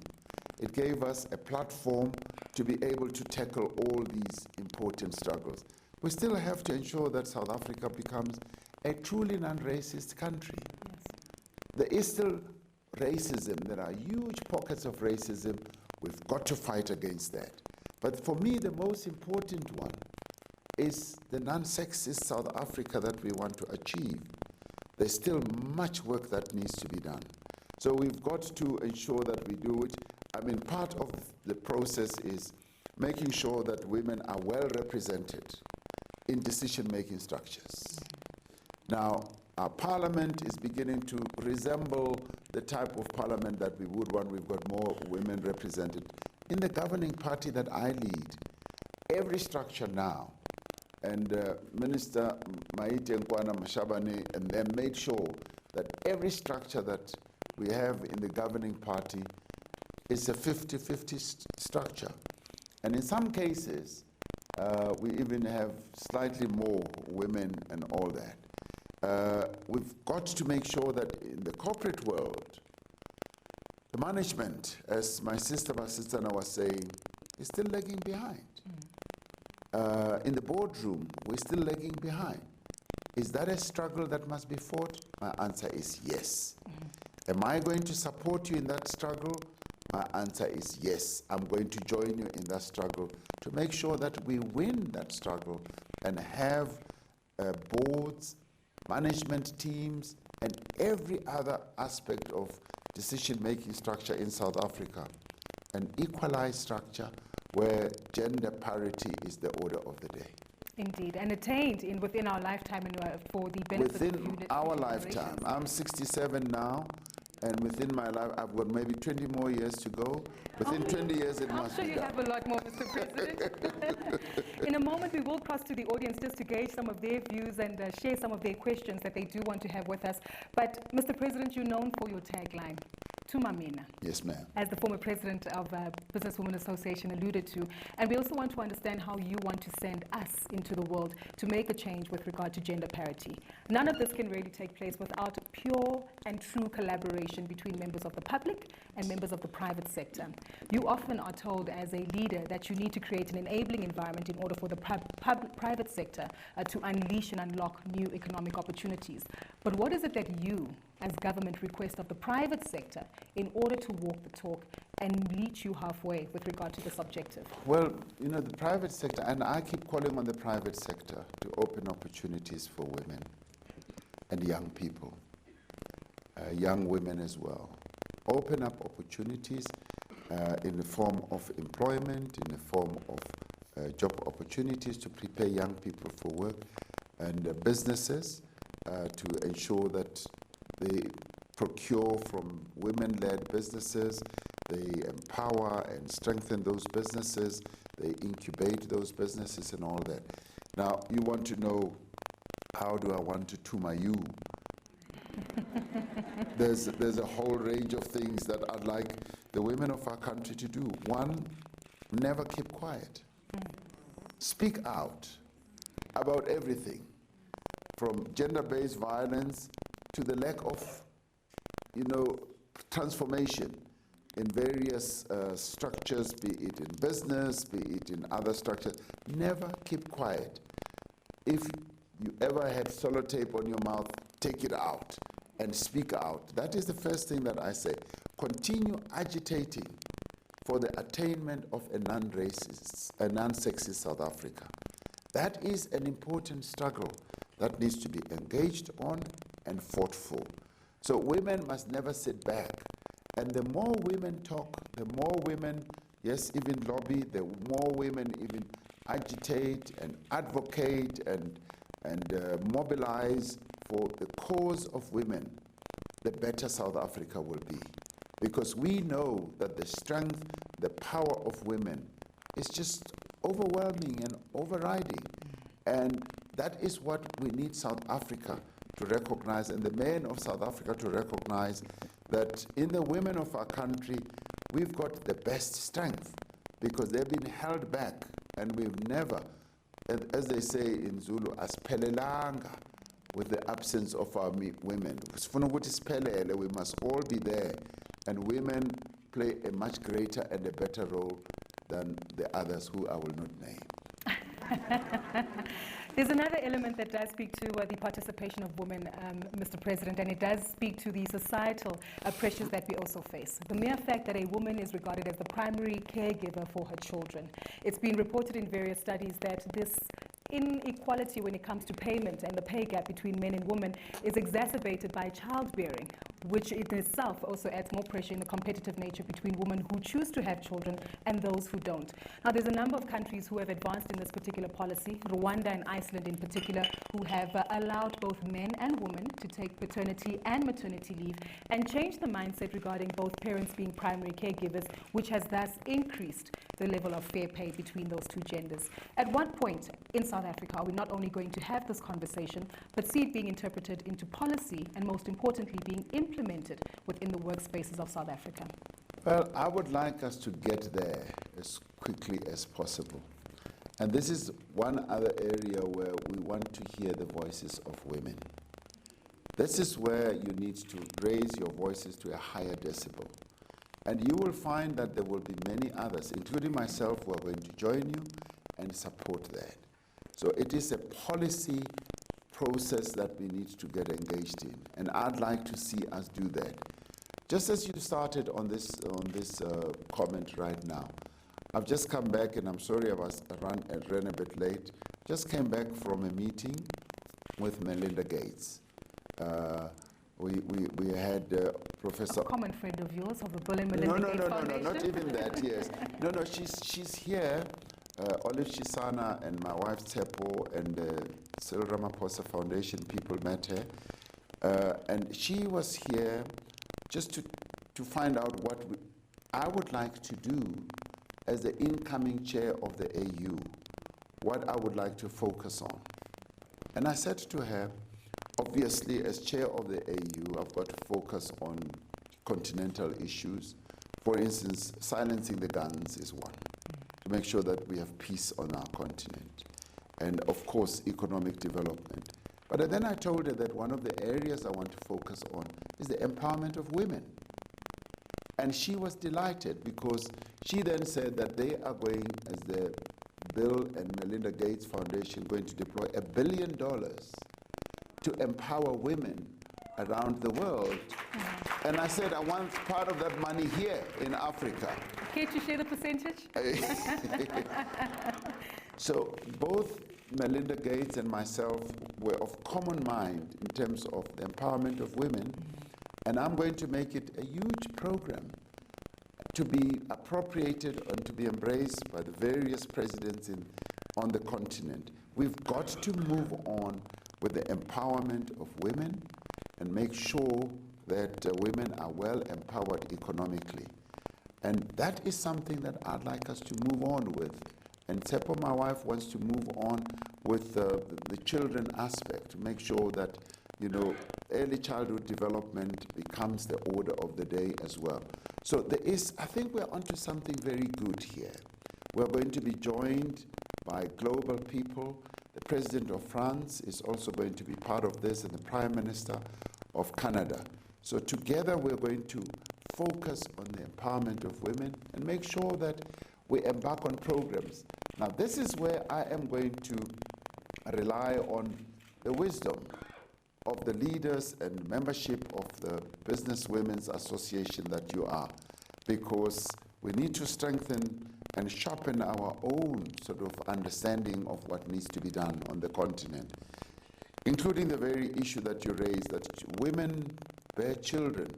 D: It gave us a platform to be able to tackle all these important struggles. We still have to ensure that South Africa becomes a truly non-racist country.
A: Yes.
D: There is still racism. There are huge pockets of racism. We've got to fight against that. But for me, the most important one is the non-sexist South Africa that we want to achieve. There's still much work that needs to be done. So we've got to ensure that we do it. I mean, part of the process is making sure that women are well represented in decision-making structures. Now, our parliament is beginning to resemble the type of parliament that we would want. We've got more women represented. In the governing party that I lead, every structure now, and Minister Maite Nkwana Mashabane and them made sure that every structure that we have in the governing party is a 50-50 structure. And in some cases, we even have slightly more women and all that. We've got to make sure that in the corporate world, the management, as my sister Masistana was saying, is still lagging behind. In the boardroom, we're still lagging behind. Is that a struggle that must be fought? My answer is yes. Am I going to support you in that struggle? My answer is yes. I'm going to join you in that struggle to make sure that we win that struggle and have boards, management teams, and every other aspect of decision-making structure in South Africa, an equalized structure where gender parity is the order of the day.
A: Indeed, and attained within our lifetime and for the benefit of
D: within our lifetime. I'm 67 now, and within my life, I've got maybe 20 more years to go. Within 20 years, it must be done.
A: I'm sure you have a lot more, Mr. President. In a moment, we will cross to the audience just to gauge some of their views and share some of their questions that they do want to have with us. But, Mr. President, you're known for your tagline, Tumamina.
D: Yes, ma'am.
A: As the former president of Businesswomen Association alluded to. And we also want to understand how you want to send us into the world to make a change with regard to gender parity. None of this can really take place without pure and true collaboration between members of the public and members of the private sector. You often are told as a leader that you need to create an enabling environment in order for the private sector to unleash and unlock new economic opportunities. But what is it that you, as government, request of the private sector in order to walk the talk and meet you halfway with regard to this objective?
D: Well, the private sector, and I keep calling on the private sector to open opportunities for women and young people. young women as well. Open up opportunities in the form of employment, in the form of job opportunities to prepare young people for work, and businesses to ensure that they procure from women-led businesses, they empower and strengthen those businesses, they incubate those businesses and all that. Now, you want to know, how do I want to Tuma you? There's a whole range of things that I'd like the women of our country to do. One, never keep quiet. Speak out about everything, from gender-based violence to the lack of, transformation in various structures, be it in business, be it in other structures. Never keep quiet. If you ever had sellotape on your mouth, take it out and speak out. That is the first thing that I say. Continue agitating for the attainment of a non-racist, a non-sexist South Africa. That is an important struggle that needs to be engaged on and fought for. So women must never sit back. And the more women talk, the more women, yes, even lobby, the more women even agitate and advocate and mobilize for the cause of women, the better South Africa will be. Because we know that the strength, the power of women is just overwhelming and overriding. And that is what we need South Africa to recognize, and the men of South Africa to recognize that in the women of our country, we've got the best strength because they've been held back, and we've never, as they say in Zulu, asiphelelanga with the absence of our women. We must all be there, and women play a much greater and a better role than the others who I will not name.
A: There's another element that does speak to the participation of women, Mr. President, and it does speak to the societal pressures that we also face. The mere fact that a woman is regarded as the primary caregiver for her children. It's been reported in various studies that this inequality when it comes to payment and the pay gap between men and women is exacerbated by childbearing, which in itself also adds more pressure in the competitive nature between women who choose to have children and those who don't. Now, there's a number of countries who have advanced in this particular policy, Rwanda and Iceland in particular, who have allowed both men and women to take paternity and maternity leave and change the mindset regarding both parents being primary caregivers, which has thus increased the level of fair pay between those two genders. At what point in South Africa are we not only going to have this conversation, but see it being interpreted into policy and, most importantly, being implemented within the workspaces of South Africa?
D: Well, I would like us to get there as quickly as possible. And this is one other area where we want to hear the voices of women. This is where you need to raise your voices to a higher decibel. And you will find that there will be many others, including myself, who are going to join you and support that. So it is a policy process that we need to get engaged in, and I'd like to see us do that. Just as you started on this comment right now, I've just come back, and I'm sorry I ran a bit late. Just came back from a meeting with Melinda Gates. We had Professor...
A: A common friend of yours of the Bill and Melinda Gates Foundation?
D: No, not even that, yes. No, she's here. Olive Shisana and my wife Tepo and the Cyril Ramaphosa Foundation people met her. And she was here just to find out what I would like to do as the incoming chair of the AU, what I would like to focus on. And I said to her, obviously, as chair of the AU, I've got to focus on continental issues. For instance, silencing the guns is one, to make sure that we have peace on our continent. And of course, economic development. But then I told her that one of the areas I want to focus on is the empowerment of women. And she was delighted because she then said that they are going, as the Bill and Melinda Gates Foundation, going to deploy $1 billion to empower women around the world. And I said, I want part of that money here in Africa.
A: Care to share the percentage?
D: So both Melinda Gates and myself were of common mind in terms of the empowerment of women And I'm going to make it a huge program to be appropriated and to be embraced by the various presidents on the continent. We've got to move on with the empowerment of women and make sure that women are well empowered economically. And that is something that I'd like us to move on with. And Tsepo, my wife, wants to move on with the children aspect, to make sure that, early childhood development becomes the order of the day as well. So I think we're onto something very good here. We're going to be joined by global people. The President of France is also going to be part of this, and the Prime Minister of Canada. So together we're going to focus on the empowerment of women and make sure that we embark on programs. Now, this is where I am going to rely on the wisdom of the leaders and membership of the Businesswomen's Association that you are, because we need to strengthen and sharpen our own sort of understanding of what needs to be done on the continent, including the very issue that you raised, that women bear children,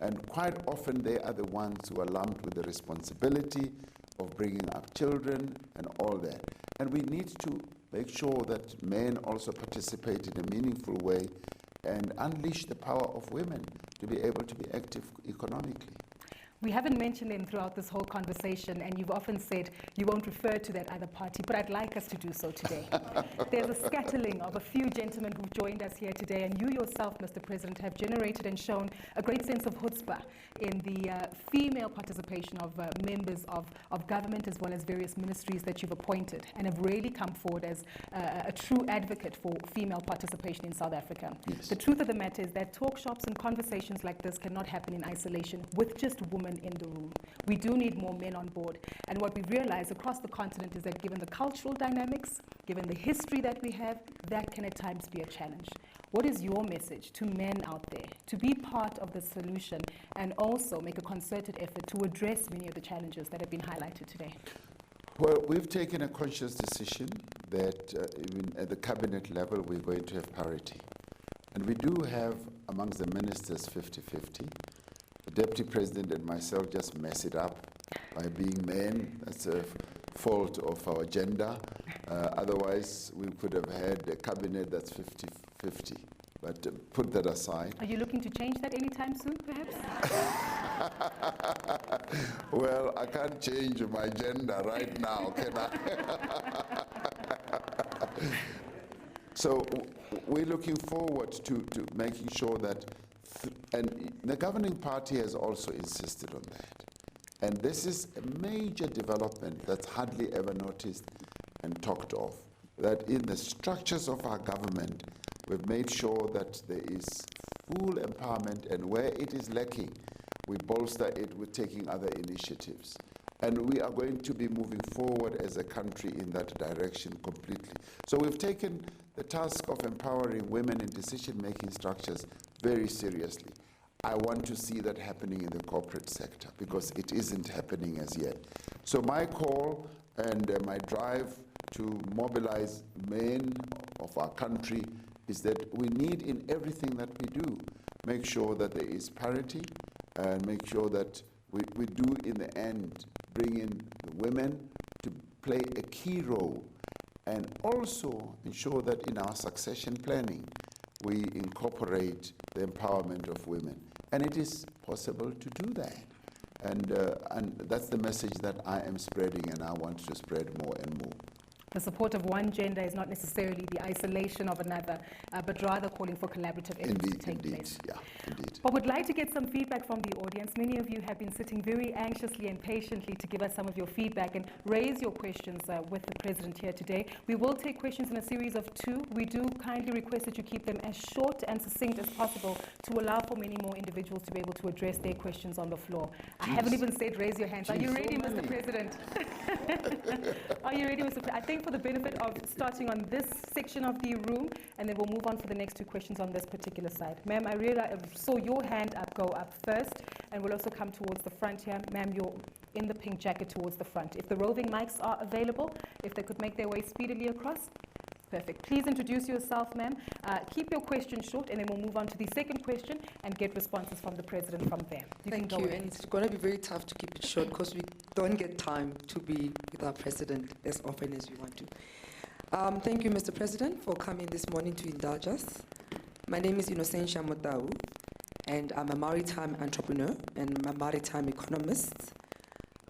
D: and quite often they are the ones who are lumped with the responsibility of bringing up children and all that. And we need to make sure that men also participate in a meaningful way and unleash the power of women to be able to be active economically.
A: We haven't mentioned them throughout this whole conversation, and you've often said you won't refer to that other party, but I'd like us to do so today. There's a scattering of a few gentlemen who've joined us here today, and you yourself, Mr. President, have generated and shown a great sense of chutzpah in the female participation of members of government as well as various ministries that you've appointed, and have really come forward as a true advocate for female participation in South Africa.
D: Yes.
A: The truth of the matter is that talk shops and conversations like this cannot happen in isolation with just women in the room. We do need more men on board. And what we've realized across the continent is that given the cultural dynamics, given the history that we have, that can at times be a challenge. What is your message to men out there to be part of the solution and also make a concerted effort to address many of the challenges that have been highlighted today?
D: Well, we've taken a conscious decision that even at the cabinet level we're going to have parity. And we do have amongst the ministers 50-50. The Deputy President and myself just mess it up by being men. That's a fault of our gender. Otherwise, we could have had a cabinet that's 50-50. But put that aside.
A: Are you looking to change that anytime soon, perhaps?
D: Well, I can't change my gender right now, can I? So we're looking forward to making sure that, and the governing party has also insisted on that. And this is a major development that's hardly ever noticed and talked of, that in the structures of our government, we've made sure that there is full empowerment, and where it is lacking, we bolster it with taking other initiatives. And we are going to be moving forward as a country in that direction completely. So we've taken the task of empowering women in decision-making structures very seriously. I want to see that happening in the corporate sector because it isn't happening as yet. So my call and my drive to mobilize men of our country is that we need in everything that we do, make sure that there is parity and make sure that we do in the end bring in the women to play a key role, and also ensure that in our succession planning we incorporate the empowerment of women. And it is possible to do that. And that's the message that I am spreading, and I want to spread more and more.
A: The support of one gender is not necessarily the isolation of another, but rather calling for collaborative efforts to take place.
D: Yeah, indeed.
A: But would like to get some feedback from the audience. Many of you have been sitting very anxiously and patiently to give us some of your feedback and raise your questions with the President here today. We will take questions in a series of 2. We do kindly request that you keep them as short and succinct as possible to allow for many more individuals to be able to address their questions on the floor. I haven't even said raise your hands. Are you ready, Mr. President? Are you ready, Mr. President? I think for the benefit of starting on this section of the room, and then we'll move on for the next 2 questions on this particular side. Ma'am, I saw your hand go up first, and we'll also come towards the front here. Ma'am, you're in the pink jacket towards the front. If the roving mics are available, if they could make their way speedily across. Perfect. Please introduce yourself, ma'am. Keep your question short, and then we'll move on to the second question and get responses from the President from there.
E: Thank you. And it's going to be very tough to keep it short because we don't get time to be with our President as often as we want to. Thank you, Mr. President, for coming this morning to indulge us. My name is Innocentia Motau, and I'm a maritime entrepreneur and a maritime economist.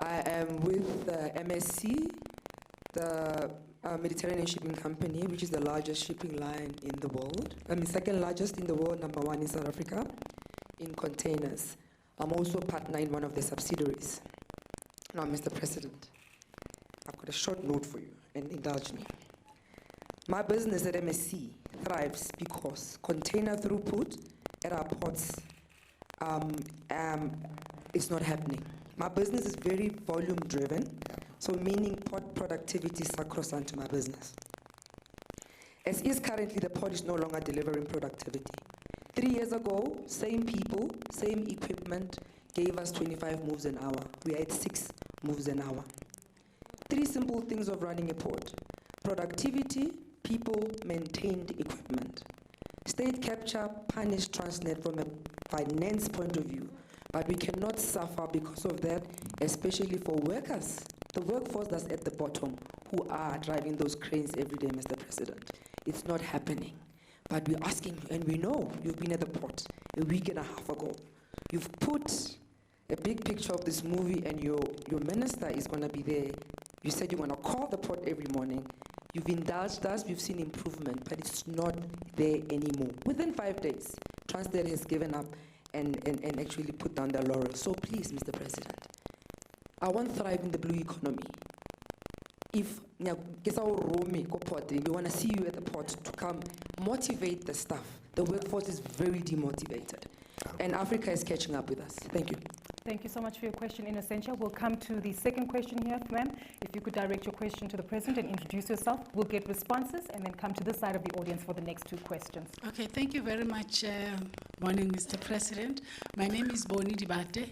E: I am with MSC, the Mediterranean Shipping Company, which is the largest shipping line in the world. I mean, second largest in the world, number one in South Africa, in containers. I'm also a partner in one of the subsidiaries. Now, Mr. President, I've got a short note for you, and indulge me. My business at MSC thrives because container throughput at our ports is not happening. My business is very volume driven, so meaning port productivity is sacrosanct to my business. As is currently, the port is no longer delivering productivity. 3 years ago, same people, same equipment gave us 25 moves an hour. We are at 6 moves an hour. 3 simple things of running a port: productivity, people, maintained equipment. State capture punished Transnet from a finance point of view, but we cannot suffer because of that, especially for workers, the workforce that's at the bottom, who are driving those cranes every day, Mr. President. It's not happening. But we're asking you, and we know you've been at the port a week and a half ago. You've put a big picture of this movie, and your minister is going to be there. You said you want to call the port every morning. You've indulged us, we've seen improvement, but it's not there anymore. Within 5 days, Transnet has given up and actually put down their laurels. So please, Mr. President, I want to thrive in the blue economy. If we want to see you at the port to come motivate the staff. The workforce is very demotivated, and Africa is catching up with us. Thank you.
A: Thank you so much for your question, Innocentia. We'll come to the second question here, ma'am. If you could direct your question to the President and introduce yourself, we'll get responses and then come to this side of the audience for the next 2 questions.
F: Okay, thank you very much. Morning, Mr. President. My name is Boni Dibate.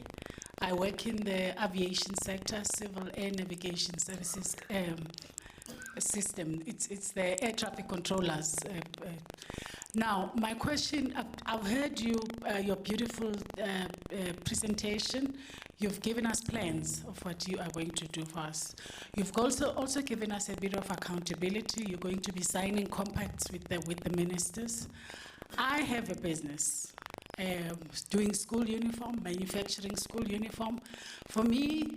F: I work in the aviation sector, civil air navigation services system. It's the air traffic controllers. Now, my question, I've heard your beautiful presentation. You've given us plans of what you are going to do for us. You've also given us a bit of accountability. You're going to be signing compacts with the ministers. I have a business doing school uniform, manufacturing school uniform. For me,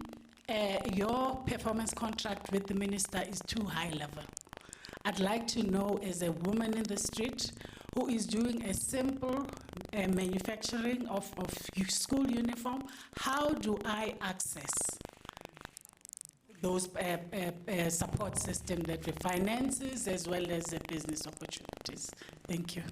F: your performance contract with the minister is too high level. I'd like to know, as a woman in the street who is doing a simple manufacturing of school uniform, how do I access those support system that with finances as well as business opportunities? Thank you.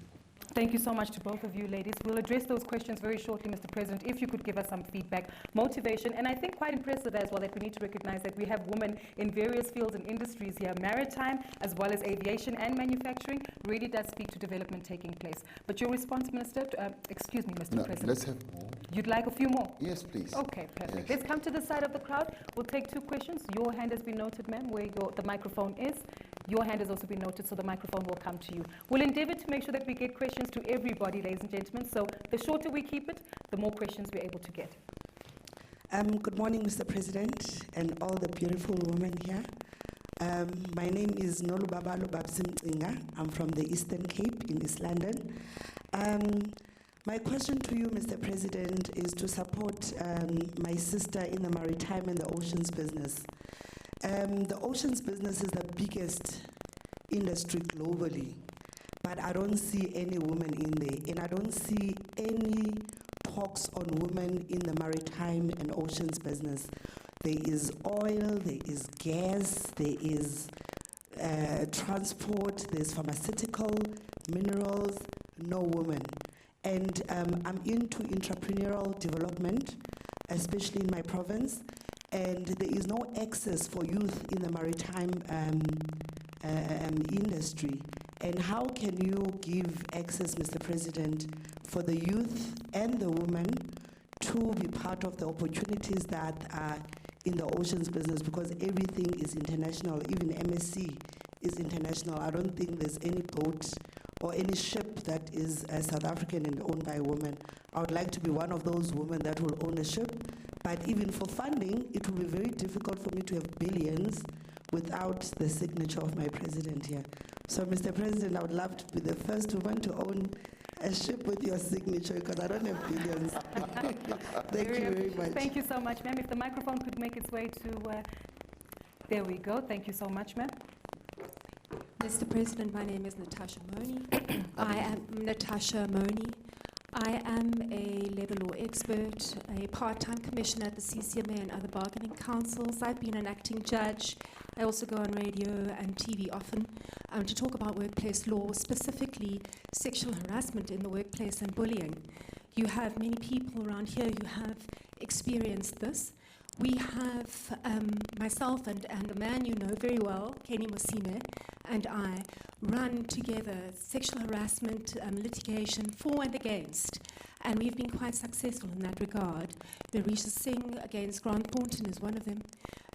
A: Thank you so much to both of you, ladies. We'll address those questions very shortly, Mr. President, if you could give us some feedback, motivation, and I think quite impressive as well that we need to recognize that we have women in various fields and industries here, maritime as well as aviation and manufacturing, really does speak to development taking place. But your response, Minister, excuse me, Mr. President.
D: Let's have more.
A: You'd like a few more?
D: Yes, please.
A: Okay, perfect.
D: Yes.
A: Let's come to the side of the crowd. We'll take 2 questions. Your hand has been noted, ma'am, where the microphone is. Your hand has also been noted, so the microphone will come to you. We'll endeavor to make sure that we get questions to everybody, ladies and gentlemen. So the shorter we keep it, the more questions we're able to get.
G: Good morning, Mr. President, and all the beautiful women here. My name is Nolubabalo Babsimcinga. I'm from the Eastern Cape in East London. My question to you, Mr. President, is to support my sister in the maritime and the oceans business. The oceans business is the biggest industry globally, but I don't see any women in there, and I don't see any talks on women in the maritime and oceans business. There is oil, there is gas, there is transport, there's pharmaceutical, minerals, no women. And I'm into entrepreneurial development, especially in my province, and there is no access for youth in the maritime industry. And how can you give access, Mr. President, for the youth and the women to be part of the opportunities that are in the oceans business, because everything is international. Even MSC is international. I don't think there's any boat or any ship that is South African and owned by a woman. I would like to be one of those women that will own a ship. But even for funding, it will be very difficult for me to have billions without the signature of my president here. So, Mr. President, I would love to be the first woman to own a ship with your signature, because I don't have billions. Thank you very much.
A: Thank you so much, ma'am. If the microphone could make its way to, there we go. Thank you so much, ma'am.
H: Mr. President, my name is Natasha Moni. I am Natasha Moni. I am a labor law expert, a part-time commissioner at the CCMA and other bargaining councils. I've been an acting judge. I also go on radio and TV often to talk about workplace law, specifically sexual harassment in the workplace and bullying. You have many people around here who have experienced this. We have myself and a man you know very well, Kenny Mosime, and I run together sexual harassment litigation for and against, and we've been quite successful in that regard. Marisha Singh against Grant Thornton is one of them,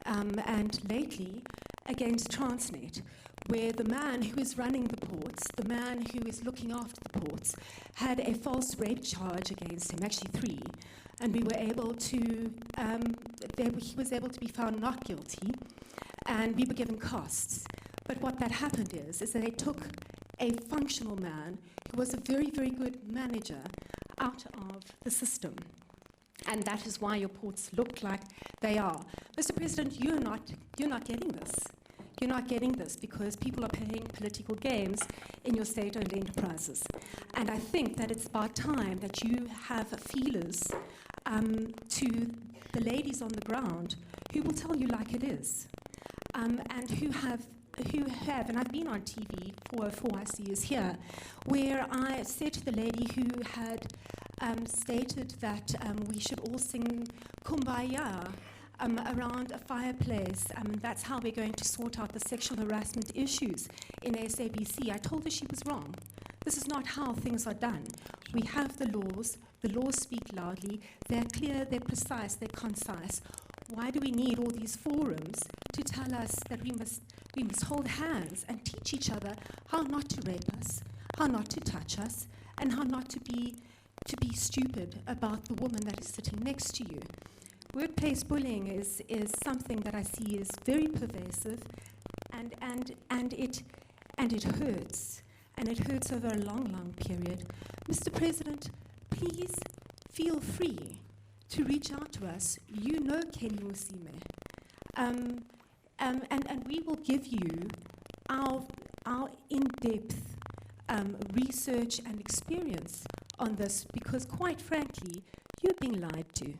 H: and lately against Transnet, where the man who is running the ports, the man who is looking after the ports, had a false rape charge against him, actually 3, and we were able to, he was able to be found not guilty, and we were given costs. But what that happened is that they took a functional man who was a very, very good manager out of the system. And that is why your ports look like they are. Mr. President, you're not getting this. You're not getting this because people are playing political games in your state-owned enterprises. And I think that it's about time that you have feelers to the ladies on the ground who will tell you like it is, and who have, and I've been on TV for 4 years here, where I said to the lady who had stated that we should all sing Kumbaya around a fireplace, and that's how we're going to sort out the sexual harassment issues in SABC. I told her she was wrong. This is not how things are done. We have the laws speak loudly, they're clear, they're precise, they're concise. Why do we need all these forums to tell us that we must hold hands and teach each other how not to rape us, how not to touch us, and how not to be stupid about the woman that is sitting next to you? Workplace bullying is something that I see is very pervasive, and it hurts, and it hurts over a long, long period. Mr. President, please feel free to reach out to us. You know Kenny Mosime, and we will give you our in-depth research and experience on this, because quite frankly, you're being lied to.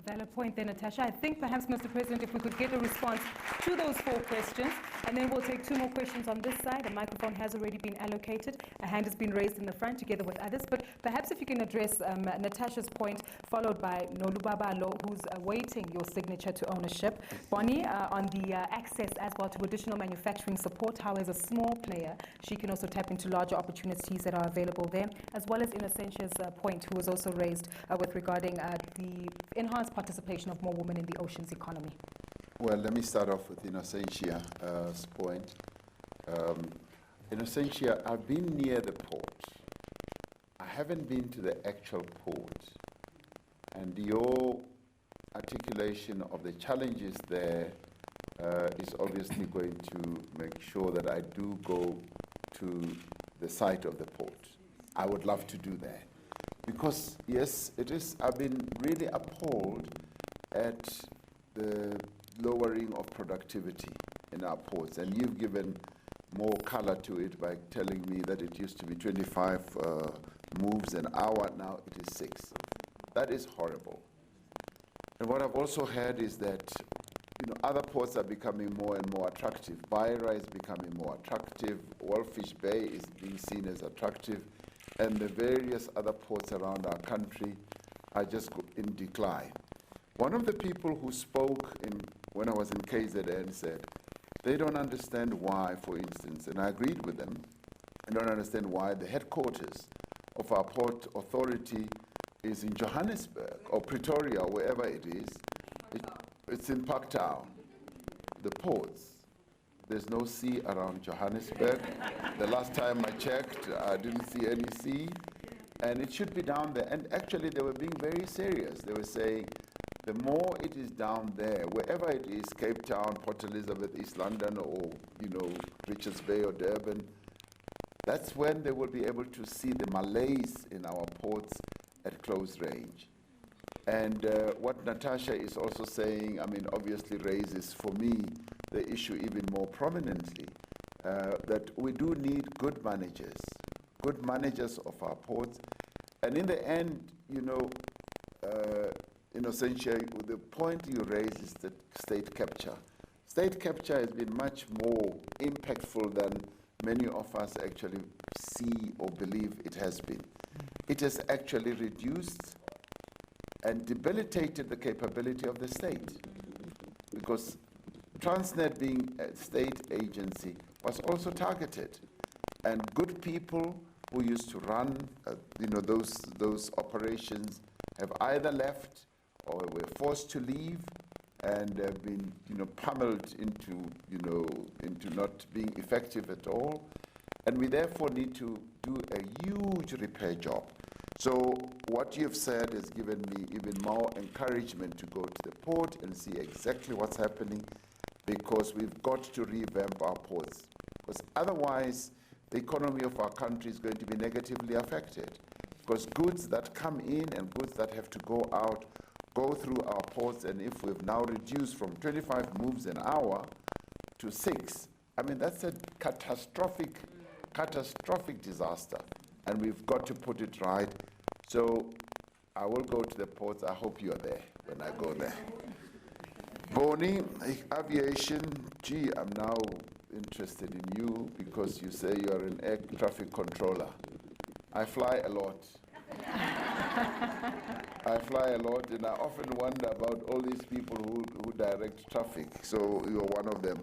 A: A valid point there, Natasha. I think perhaps, Mr. President, if we could get a response to those 4 questions, and then we'll take 2 more questions on this side. A microphone has already been allocated. A hand has been raised in the front together with others. But perhaps if you can address Natasha's point, followed by Nolubabalo, who's awaiting your signature to ownership. Bonnie, on the access as well to additional manufacturing support, how as a small player, she can also tap into larger opportunities that are available there, as well as Innocentia's point, who was also raised with regarding the enhanced participation of more women in the oceans economy.
D: Well, let me start off with Innocentia's point. Innocentia, I've been near the port. I haven't been to the actual port. And your articulation of the challenges there is obviously going to make sure that I do go to the site of the port. I would love to do that. Because, yes, it is. I've been really appalled at the lowering of productivity in our ports. And you've given more color to it by telling me that it used to be 25 moves an hour, now it is 6. That is horrible. And what I've also heard is that other ports are becoming more and more attractive. Beira is becoming more attractive. Walfish Bay is being seen as attractive. And the various other ports around our country are just in decline. One of the people who spoke when I was in KZN said, they don't understand why, for instance, and I agreed with them, I don't understand why the headquarters of our port authority is in Johannesburg or Pretoria or wherever it is. It's in Parktown. The ports, There's no sea around Johannesburg. The last time I checked, I didn't see any sea. And it should be down there. And actually, they were being very serious. They were saying, the more it is down there, wherever it is, Cape Town, Port Elizabeth, East London, or, Richards Bay or Durban, that's when they will be able to see the malaise in our ports at close range. And what Natasha is also saying, obviously raises for me the issue even more prominently, that we do need good managers of our ports. And in the end, Innocentia, the point you raise is that state capture. State capture has been much more impactful than many of us actually see or believe it has been. It has actually reduced and debilitated the capability of the state, because Transnet, being a state agency, was also targeted, and good people who used to run those operations have either left or were forced to leave and have been pummeled into not being effective at all. And we therefore need to do a huge repair job. So what you've said has given me even more encouragement to go to the port and see exactly what's happening, because we've got to revamp our ports. Because otherwise, the economy of our country is going to be negatively affected. Because goods that come in and goods that have to go out go through our ports, and if we've now reduced from 25 moves an hour to 6, that's a catastrophic disaster, and we've got to put it right. So I will go to the ports. I hope you're there when I go there. Boni, aviation, I'm now interested in you because you say you're an air traffic controller. I fly a lot. And I often wonder about all these people who direct traffic. So you're one of them.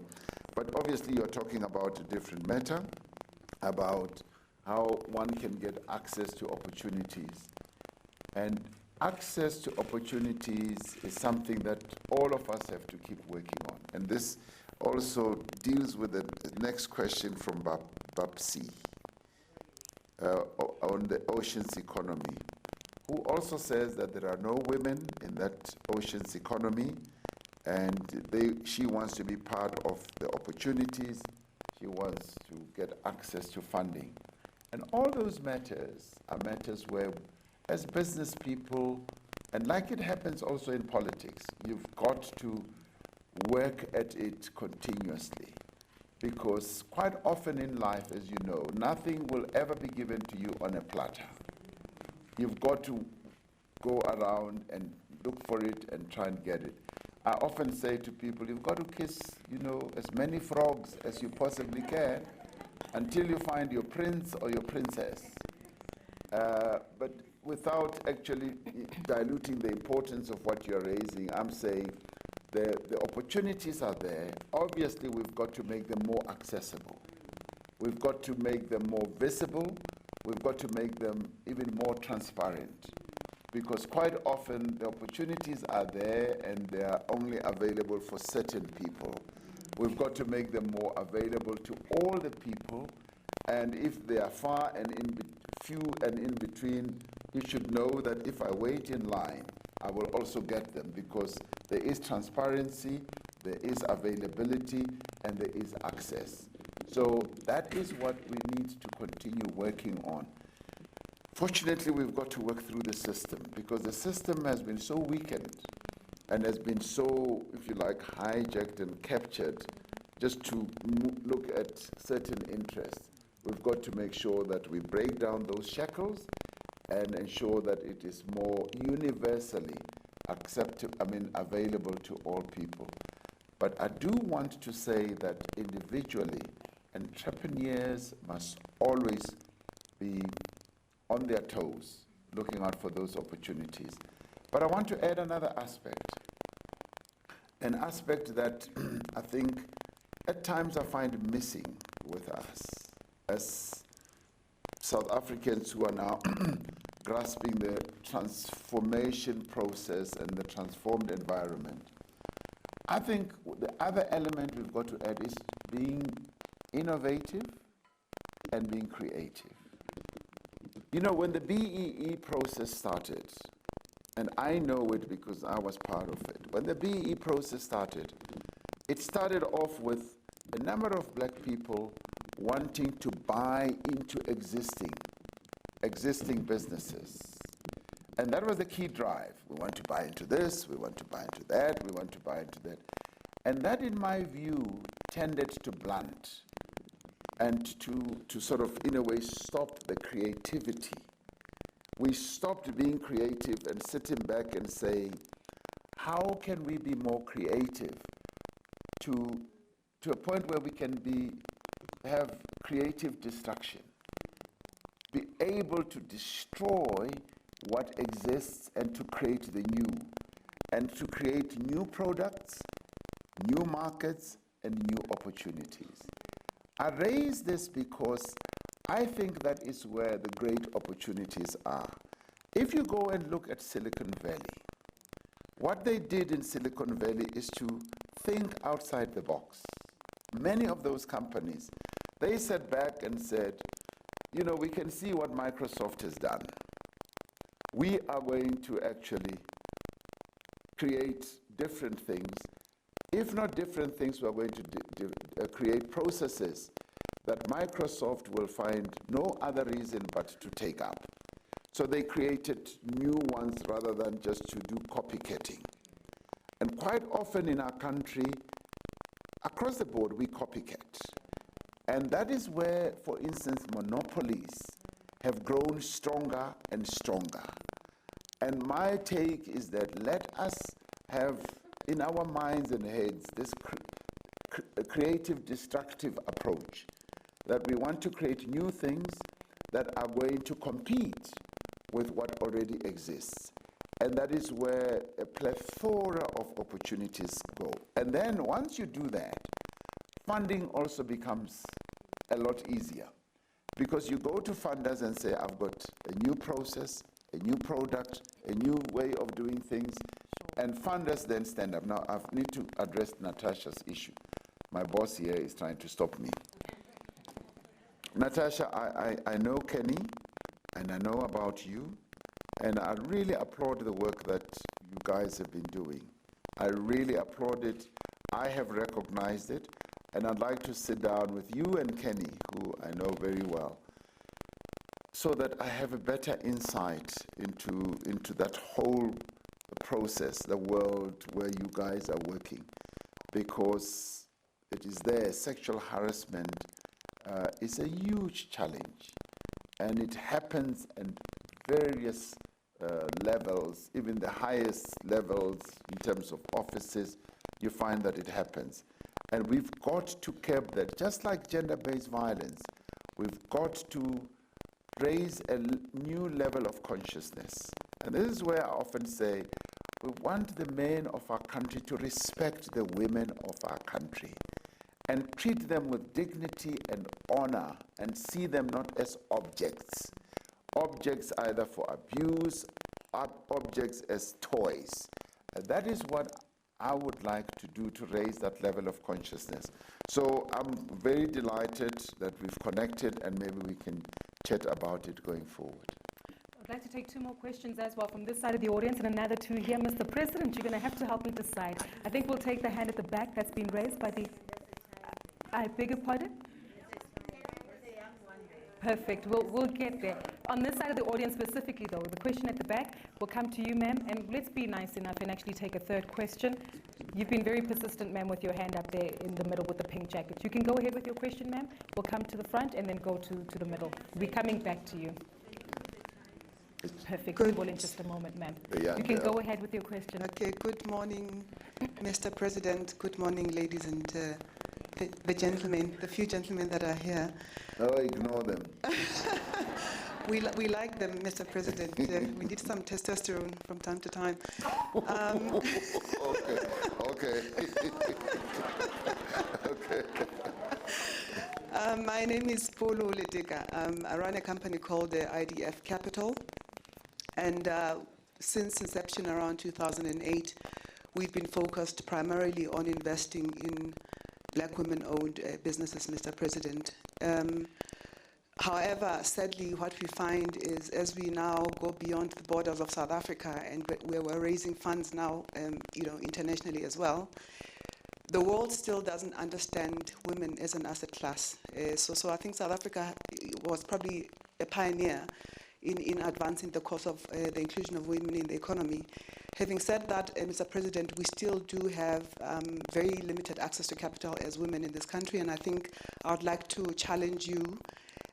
D: But obviously you're talking about a different matter, about how one can get access to opportunities. And access to opportunities is something that all of us have to keep working on. And this also deals with the next question from Babsi on the oceans economy, who also says that there are no women in that oceans economy, and she wants to be part of the opportunities. She wants to get access to funding. And all those matters are matters where, as business people, and like it happens also in politics, you've got to work at it continuously. Because quite often in life, as you know, nothing will ever be given to you on a platter. You've got to go around and look for it and try and get it. I often say to people, you've got to kiss, as many frogs as you possibly can until you find your prince or your princess. But without actually diluting the importance of what you're raising, I'm saying the opportunities are there. Obviously, we've got to make them more accessible. We've got to make them more visible. We've got to make them even more transparent. Because quite often the opportunities are there and they are only available for certain people. We've got to make them more available to all the people. And if they are far and few and in between, you should know that if I wait in line, I will also get them, because there is transparency, there is availability, and there is access. So that is what we need to continue working on. Fortunately, we've got to work through the system, because the system has been so weakened and has been so, if you like, hijacked and captured just to look at certain interests. We've got to make sure that we break down those shackles and ensure that it is more universally available to all people. But I do want to say that individually, entrepreneurs must always be on their toes, looking out for those opportunities. But I want to add another aspect, an aspect that I think at times I find missing with us as South Africans who are now grasping the transformation process and the transformed environment. I think the other element we've got to add is being innovative and being creative. You know, when the BEE process started, and I know it because I was part of it, when the BEE process started, it started off with a number of black people wanting to buy into existing businesses. And that was the key drive. We want to buy into this, we want to buy into that, we want to buy into that. And that, in my view, tended to blunt and to sort of, in a way, stop the creativity. We stopped being creative and sitting back and saying, how can we be more creative to a point where we can have creative destruction, be able to destroy what exists and to create the new, and to create new products, new markets, and new opportunities. I raise this because I think that is where the great opportunities are. If you go and look at Silicon Valley, what they did in Silicon Valley is to think outside the box. Many of those companies, they sat back and said, you know, we can see what Microsoft has done. We are going to actually create different things. If not different things, we are going to create processes that Microsoft will find no other reason but to take up. So they created new ones rather than just to do copycatting. And quite often in our country, across the board, we copycat. And that is where, for instance, monopolies have grown stronger and stronger. And my take is that let us have in our minds and heads this creative, destructive approach, that we want to create new things that are going to compete with what already exists. And that is where a plethora of opportunities go. And then once you do that, funding also becomes a lot easier, because you go to funders and say, I've got a new process, a new product, a new way of doing things, and funders then stand up. Now, I need to address Natasha's issue. My boss here is trying to stop me. Natasha, I know Kenny, and I know about you, and I really applaud the work that you guys have been doing. I really applaud it. I have recognized it, and I'd like to sit down with you and Kenny, who I know very well, so that I have a better insight into that whole process, the world where you guys are working, because it is there. Sexual harassment is a huge challenge, and it happens at various levels, even the highest levels in terms of offices. You find that it happens. And we've got to curb that. Just like gender-based violence, we've got to raise a new level of consciousness. And this is where I often say, we want the men of our country to respect the women of our country and treat them with dignity and honor and see them not as objects. Objects either for abuse, objects as toys. And that is what I would like to do to raise that level of consciousness. So I'm very delighted that we've connected, and maybe we can chat about it going forward.
A: I'd like to take two more questions as well from this side of the audience and another two here. Mr. President, you're going to have to help me decide. I think we'll take the hand at the back that's been raised by the... I beg your pardon? Perfect. We'll get there. On this side of the audience specifically, though, the question at the back will come to you, ma'am, and let's be nice enough and actually take a third question. You've been very persistent, ma'am, with your hand up there in the middle with the pink jacket. You can go ahead with your question, ma'am. We'll come to the front and then go to the middle. We'll be coming back to you. Perfect. We will in just a moment, ma'am. You can go ahead with your question.
I: Okay, good morning, Mr. President. Good morning, ladies and the gentlemen, the few gentlemen that are here.
D: No, ignore them.
I: We like them, Mr. President. We need some testosterone from time to time.
D: Okay. Okay.
I: My name is Polo Leteka. I run a company called the IDF Capital. And since inception around 2008, we've been focused primarily on investing in black women-owned businesses, Mr. President. However, sadly, what we find is as we now go beyond the borders of South Africa and where we're raising funds now, internationally as well, the world still doesn't understand women as an asset class. So I think South Africa was probably a pioneer in advancing the cause of the inclusion of women in the economy. Having said that, Mr. President, we still do have very limited access to capital as women in this country, and I think I would like to challenge you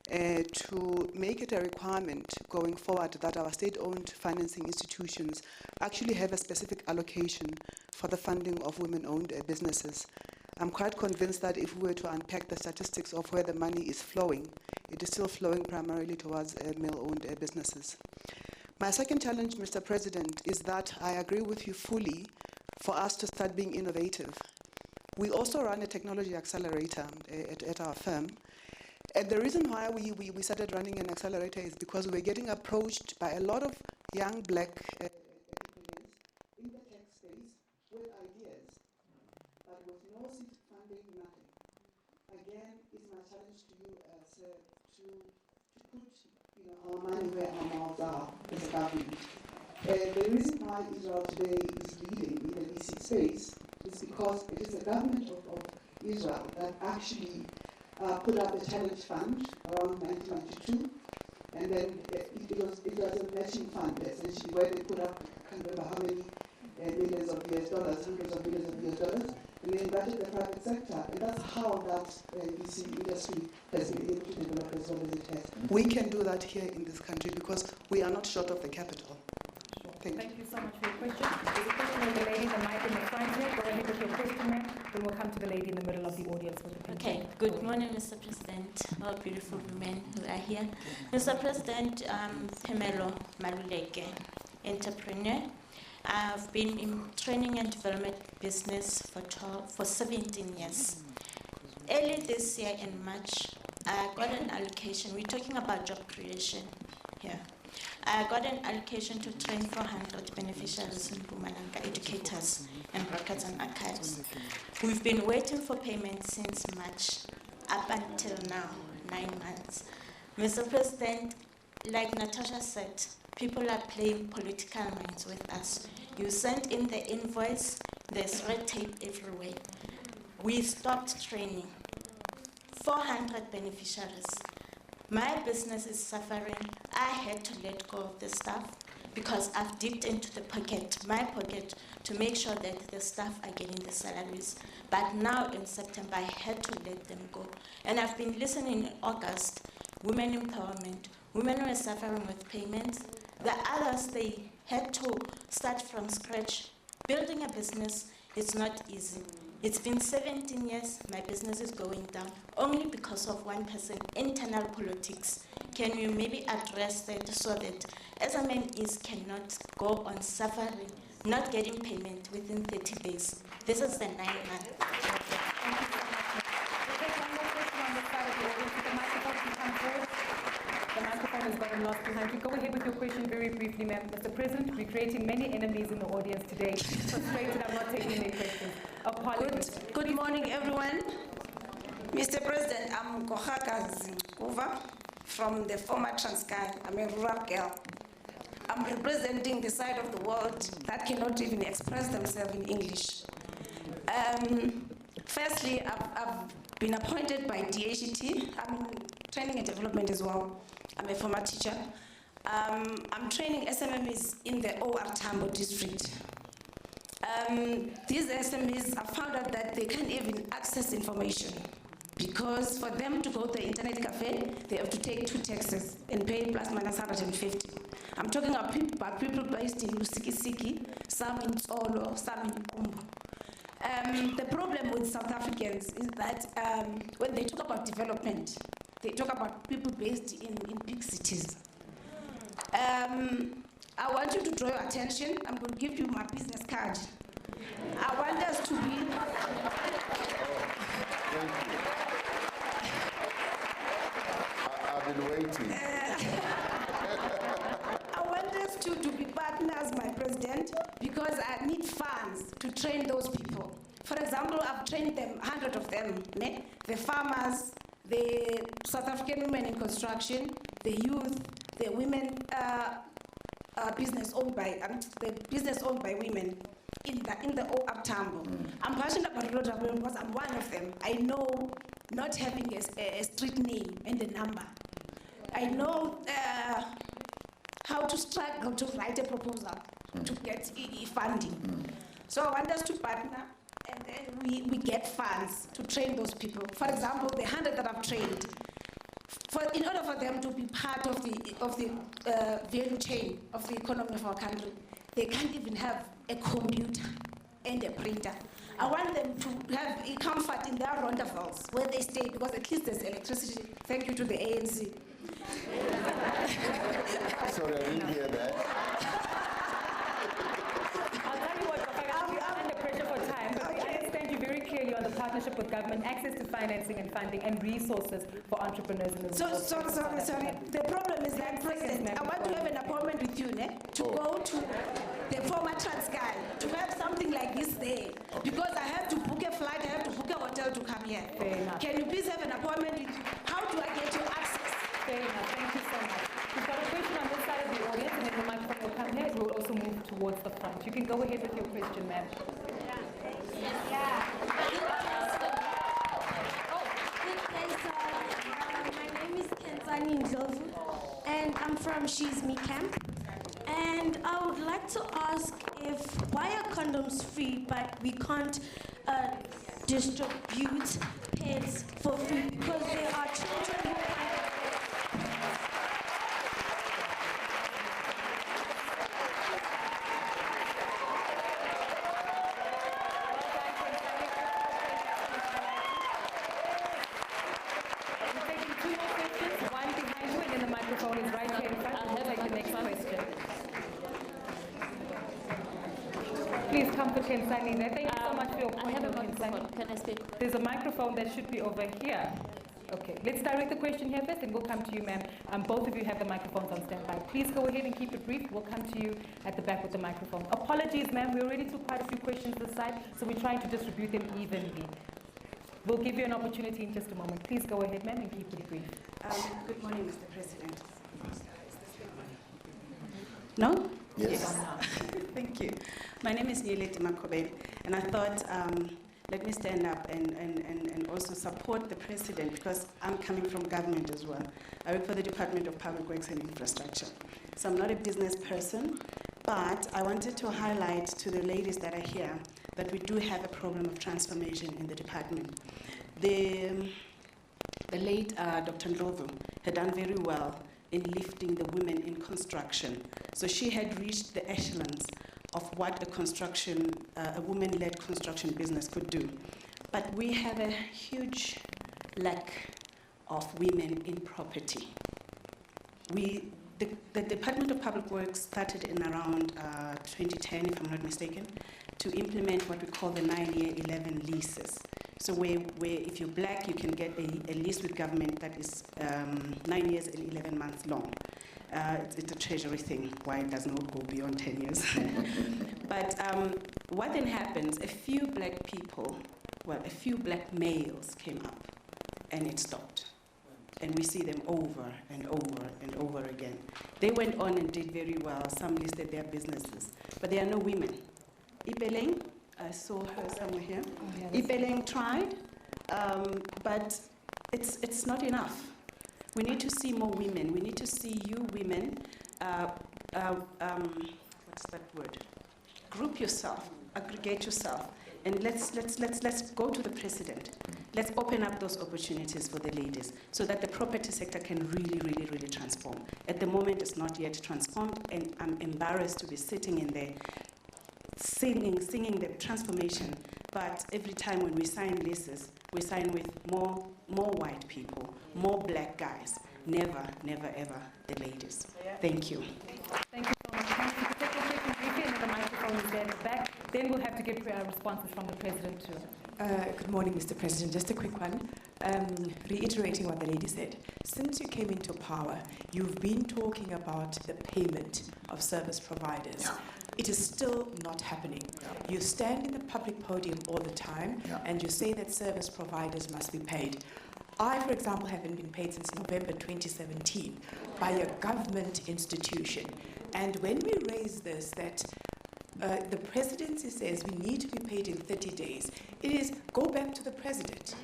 I: to make it a requirement going forward that our state-owned financing institutions actually have a specific allocation for the funding of women-owned businesses. I'm quite convinced that if we were to unpack the statistics of where the money is flowing, it is still flowing primarily towards male-owned businesses. My second challenge, Mr. President, is that I agree with you fully for us to start being innovative. We also run a technology accelerator at our firm. And the reason why we started running an accelerator is because we're getting approached by a lot of young black entrepreneurs in the tech space with ideas, but with no seed funding, nothing. Again, it's my challenge to you, sir, to put our money where our mouths are as a government. The reason why Israel today is leading in the VC space is because it is the government of Israel that actually put up a challenge fund around 1992, and then it was a matching fund, essentially, where they put up, I can't remember how many millions of US dollars, hundreds of millions of US dollars, and they invited the private sector, and that's how that VC industry has been able to develop as well as it has. We can do that here in this country because we are not short of the capital.
A: Thank you so much for your question. There's a question of the lady in the mic in the front here. Go ahead with your question, ma'am. Then we'll come to the lady in the middle of the audience with the pink.
J: Okay. Good morning, Mr. President, all beautiful women who are here. Mr. President, Pemelo Maluleke, entrepreneur. I've been in training and development business for 17 years. Early this year in March, I got an allocation. We're talking about job creation here. I got an allocation to train 400 beneficiaries in Mpumalanga, educators and brokers and archives. We've been waiting for payment since March up until now, 9 months. Mr. President, like Natasha said, people are playing political minds with us. You sent in the invoice, there's red tape everywhere. We stopped training. 400 beneficiaries. My business is suffering. I had to let go of the staff because I've dipped into my pocket, to make sure that the staff are getting the salaries. But now in September, I had to let them go. And I've been listening in August, women empowerment, women were suffering with payments. The others, they had to start from scratch. Building a business is not easy. It's been 17 years, my business is going down, only because of one person, internal politics. Can you maybe address that so that SMMEs cannot go on suffering, not getting payment within 30 days? This is the 9 months.
A: The microphone has gotten lost behind you. Go ahead with your question very briefly, ma'am. Mr. President, we're creating many enemies in the audience today. Frustrated, I'm not taking any questions. Apologies.
K: Good morning, everyone. Mr. President, I'm Kohaka Zinkova from the former Transkei. I'm a rural girl. I'm representing the side of the world that cannot even express themselves in English. Firstly, I've been appointed by DHT. I'm in training and development as well. I'm a former teacher. I'm training SMMEs in the OR Tambo district. These SMEs have found out that they can't even access information because for them to go to the internet cafe, they have to take 2 taxis and pay plus minus 150. I'm talking about people based in Lusikisiki, some in Tsolo, some in Kumbu. The problem with South Africans is that when they talk about development, they talk about people based in big cities. I want you to draw your attention. I'm going to give you my business card. I want us to be...
D: I've been waiting.
K: I want us to be partners, my president, because I need funds to train those people. For example, I've trained them, 100 of them, ne? The farmers, the South African women in construction, the youth, the women business owned by women in the Uptambo. I'm passionate about Rotterdam because I'm one of them. I know not having a street name and a number. I know how to struggle to write a proposal to get funding. So I want us to partner, and then we get funds to train those people. For example, the 100 that I've trained, in order for them to be part of the value chain of the economy of our country, they can't even have a computer and a printer. I want them to have a comfort in their rondavels where they stay, because at least there's electricity. Thank you to the ANC.
D: Sorry, I didn't hear that.
A: I'll tell you what, I'm under pressure for time, but I understand you very clearly on the partnership with government, access to financing and funding, and resources for entrepreneurs in the rural
K: Sorry. The problem is that, President, I want to have an appointment with you, to go to the former Transkei, to have something like this there, because I have to book a flight, I have to book a hotel to come here.
A: Fair enough.
K: Can you please have an appointment with you? How do I get you access?
A: Fair enough. Thank you so much. We've got a question on this side of the audience, and then the microphone will come here. We'll also move towards the front. You can go ahead with your question, ma'am.
L: My name is Kenzani Ndlovu, and I'm from She's Me Camp. And I would like to ask why are condoms free, but we can't distribute pads for free, because there are children who
A: Please come for Kenzani there. Thank you so much for your point.
M: I have a microphone. Can I speak?
A: There's a microphone that should be over here. Okay, let's direct the question here first, and we'll come to you, ma'am. Both of you have the microphones on standby. Please go ahead and keep it brief. We'll come to you at the back with the microphone. Apologies, ma'am. We already took quite a few questions this side, so we're trying to distribute them evenly. We'll give you an opportunity in just a moment. Please go ahead, ma'am, and keep it brief.
B: Good morning, Mr. President. No?
D: Yes.
B: Thank you. My name is Nieleti Makobeli, and I thought, let me stand up and also support the President, because I'm coming from government as well. I work for the Department of Public Works and Infrastructure. So I'm not a business person, but I wanted to highlight to the ladies that are here that we do have a problem of transformation in the department. The late Dr. Ndlovu had done very well in lifting the women in construction. So she had reached the echelons of what a woman-led construction business could do. But we have a huge lack of women in property. The Department of Public Works started in around 2010, if I'm not mistaken, to implement what we call the 9-year 11 leases. So where if you're black, you can get a lease with government that is 9 years and 11 months long. It's a treasury thing, why it does not go beyond 10 years. But what then happens, a few black males came up, and it stopped. And we see them over and over and over again. They went on and did very well. Some listed their businesses, but there are no women. Ipeleng, I saw her somewhere here. Ipeleng tried, but it's not enough. We need to see more women. We need to see you women, what's that word? Group yourself, aggregate yourself, and let's go to the President. Let's open up those opportunities for the ladies so that the property sector can really transform. At the moment, it's not yet transformed, and I'm embarrassed to be sitting in there singing the transformation, but every time when we sign leases, we sign with more white people, more black guys, never ever the ladies. Thank you.
A: Thank you so much. Ma'am, if you take your question briefly, and then the microphone is there in the back, then we'll have to get responses from the President too.
N: Good morning, Mr. President. Just a quick one. Reiterating what the lady said. Since you came into power, you've been talking about the payment of service providers. it is still not happening. You stand in the public podium all the time and you say that service providers must be paid. I, for example, haven't been paid since November 2017 by a government institution. And when we raise this, that the presidency says we need to be paid in 30 days, it is go back to the president.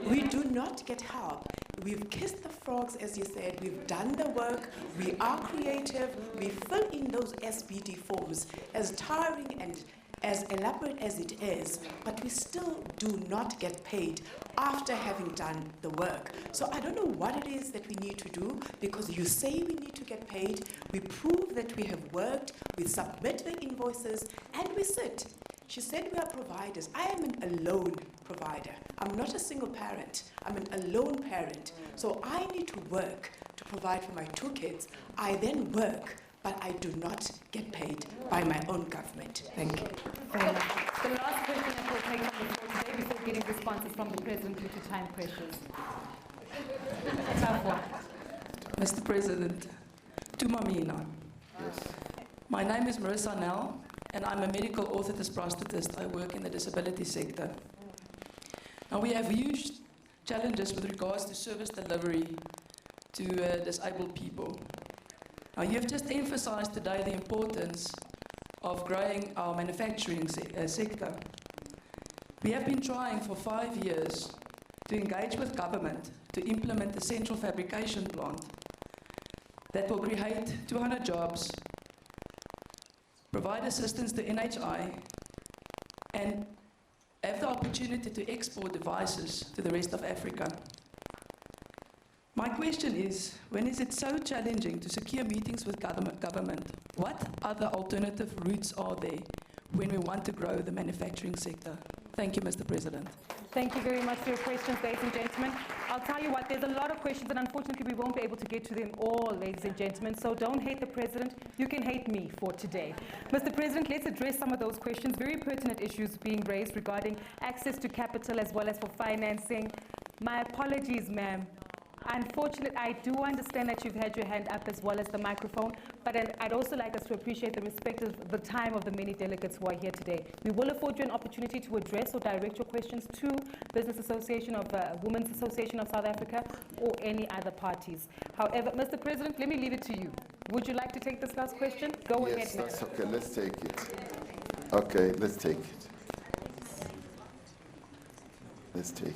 N: We do not get help. We've kissed the frogs, as you said. We've done the work. We are creative. We fill in those SBD forms, as tiring and as elaborate as it is, but we still do not get paid after having done the work. So I don't know what it is that we need to do, because you say we need to get paid, we prove that we have worked, we submit the invoices, and we sit. She said we are providers. I am an alone provider. I'm not a single parent. I'm an alone parent. So I need to work to provide for my 2 kids. I then work, but I do not get paid by my own government. Thank you.
A: The last question that we'll take on the floor today before getting responses from the President due to time pressures. Tough one.
M: Mr. President, Tumamina.
D: Yes.
M: My name is Marissa Nell, and I'm a medical orthotist prosthetist. I work in the disability sector. Now, we have huge challenges with regards to service delivery to disabled people. Now, you've just emphasized today the importance of growing our manufacturing sector. We have been trying for 5 years to engage with government to implement the central fabrication plant that will create 200 jobs, provide assistance to NHI, and have the opportunity to export devices to the rest of Africa. My question is, when is it so challenging to secure meetings with government? What other alternative routes are there when we want to grow the manufacturing sector? Thank you, Mr. President.
A: Thank you very much for your questions, ladies and gentlemen. I'll tell you what, there's a lot of questions, and unfortunately we won't be able to get to them all, ladies and gentlemen, so don't hate the President. You can hate me for today. Mr. President, let's address some of those questions. Very pertinent issues being raised regarding access to capital as well as for financing. My apologies, ma'am. Unfortunately, I do understand that you've had your hand up as well as the microphone, but I'd also like us to appreciate the respect of the time of the many delegates who are here today. We will afford you an opportunity to address or direct your questions to Business Association of Women's Association of South Africa or any other parties. However, Mr. President, let me leave it to you. Would you like to take this last question? Go ahead.
D: Yes, that's okay. Let's take it. Okay, let's take it. Let's take it.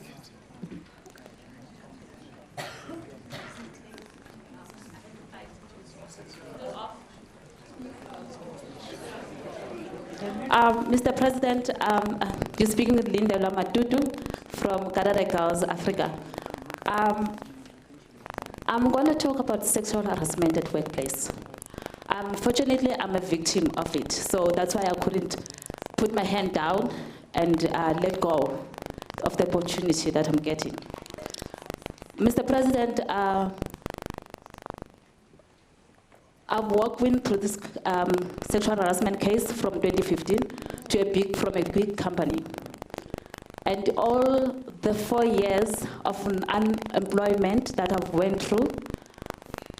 J: Mr. President, you're speaking with Linda Lamatutu from Kadare Girls, Africa. I'm going to talk about sexual harassment at workplace. Fortunately, I'm a victim of it, so that's why I couldn't put my hand down and let go of the opportunity that I'm getting. Mr. President, I've walked through this sexual harassment case from 2015 from a big company. And all the 4 years of unemployment that I've went through,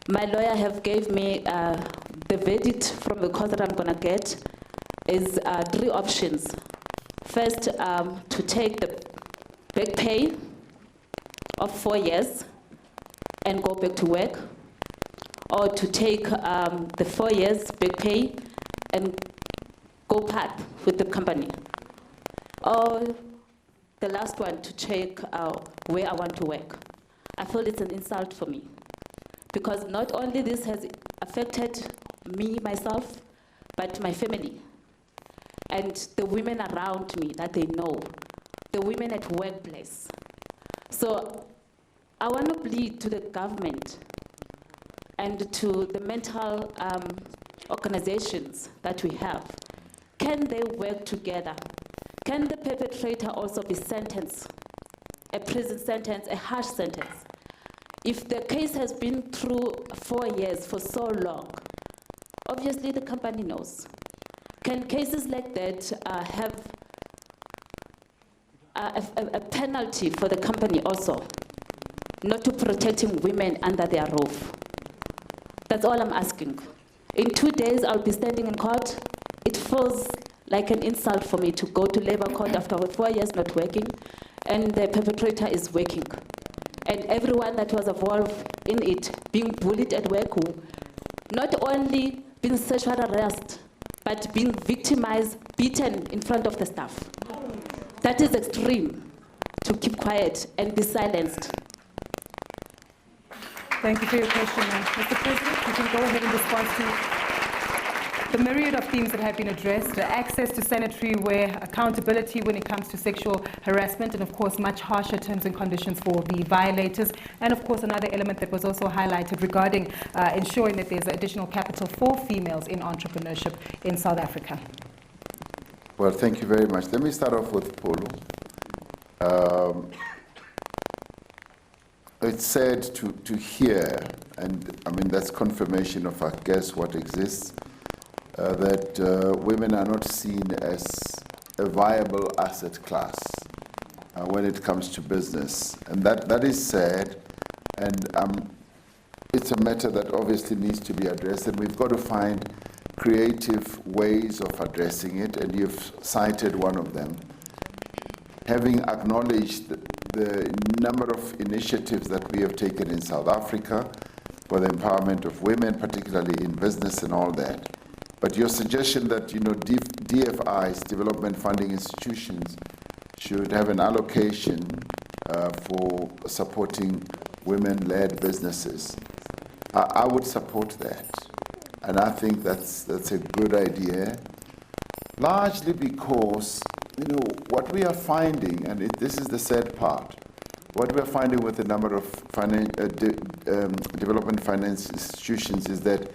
J: my lawyer have gave me the verdict from the court that I'm gonna get is 3 options. First, to take the back pay of 4 years and go back to work, or to take the 4 years back pay and go part with the company. Or the last one, to check where I want to work. I feel it's an insult for me, because not only this has affected me, myself, but my family and the women around me that they know, the women at workplace. So I want to plead to the government and to the mental organizations that we have. Can they work together? Can the perpetrator also be sentenced, a prison sentence, a harsh sentence? If the case has been through 4 years for so long, obviously the company knows. Can cases like that have a penalty for the company also, not to protecting women under their roof? That's all I'm asking. In 2 days, I'll be standing in court
O: it feels like an insult for me to go to labor court after 4 years not working, and the perpetrator is working. And everyone that was involved in it, being bullied at work, who not only being sexual harassed, but being victimized, beaten in front of the staff. That is extreme, to keep quiet and be silenced.
A: Thank you for your question, Mr. President. You can go ahead in response to the myriad of themes that have been addressed: access to sanitary ware, accountability when it comes to sexual harassment, and of course much harsher terms and conditions for the violators, and of course another element that was also highlighted regarding ensuring that there's additional capital for females in entrepreneurship in South Africa.
D: Well, thank you very much. Let me start off with Polo. It's sad to hear, and I mean that's confirmation of, I guess, what exists, that women are not seen as a viable asset class when it comes to business. And that is sad, and it's a matter that obviously needs to be addressed, and we've got to find creative ways of addressing it, and you've cited one of them. Having acknowledged the number of initiatives that we have taken in South Africa for the empowerment of women, particularly in business and all that. But your suggestion that, DFIs, development funding institutions, should have an allocation for supporting women-led businesses, I would support that. And I think that's a good idea, largely because what we are finding, and this is the sad part, what we are finding with a number of development finance institutions is that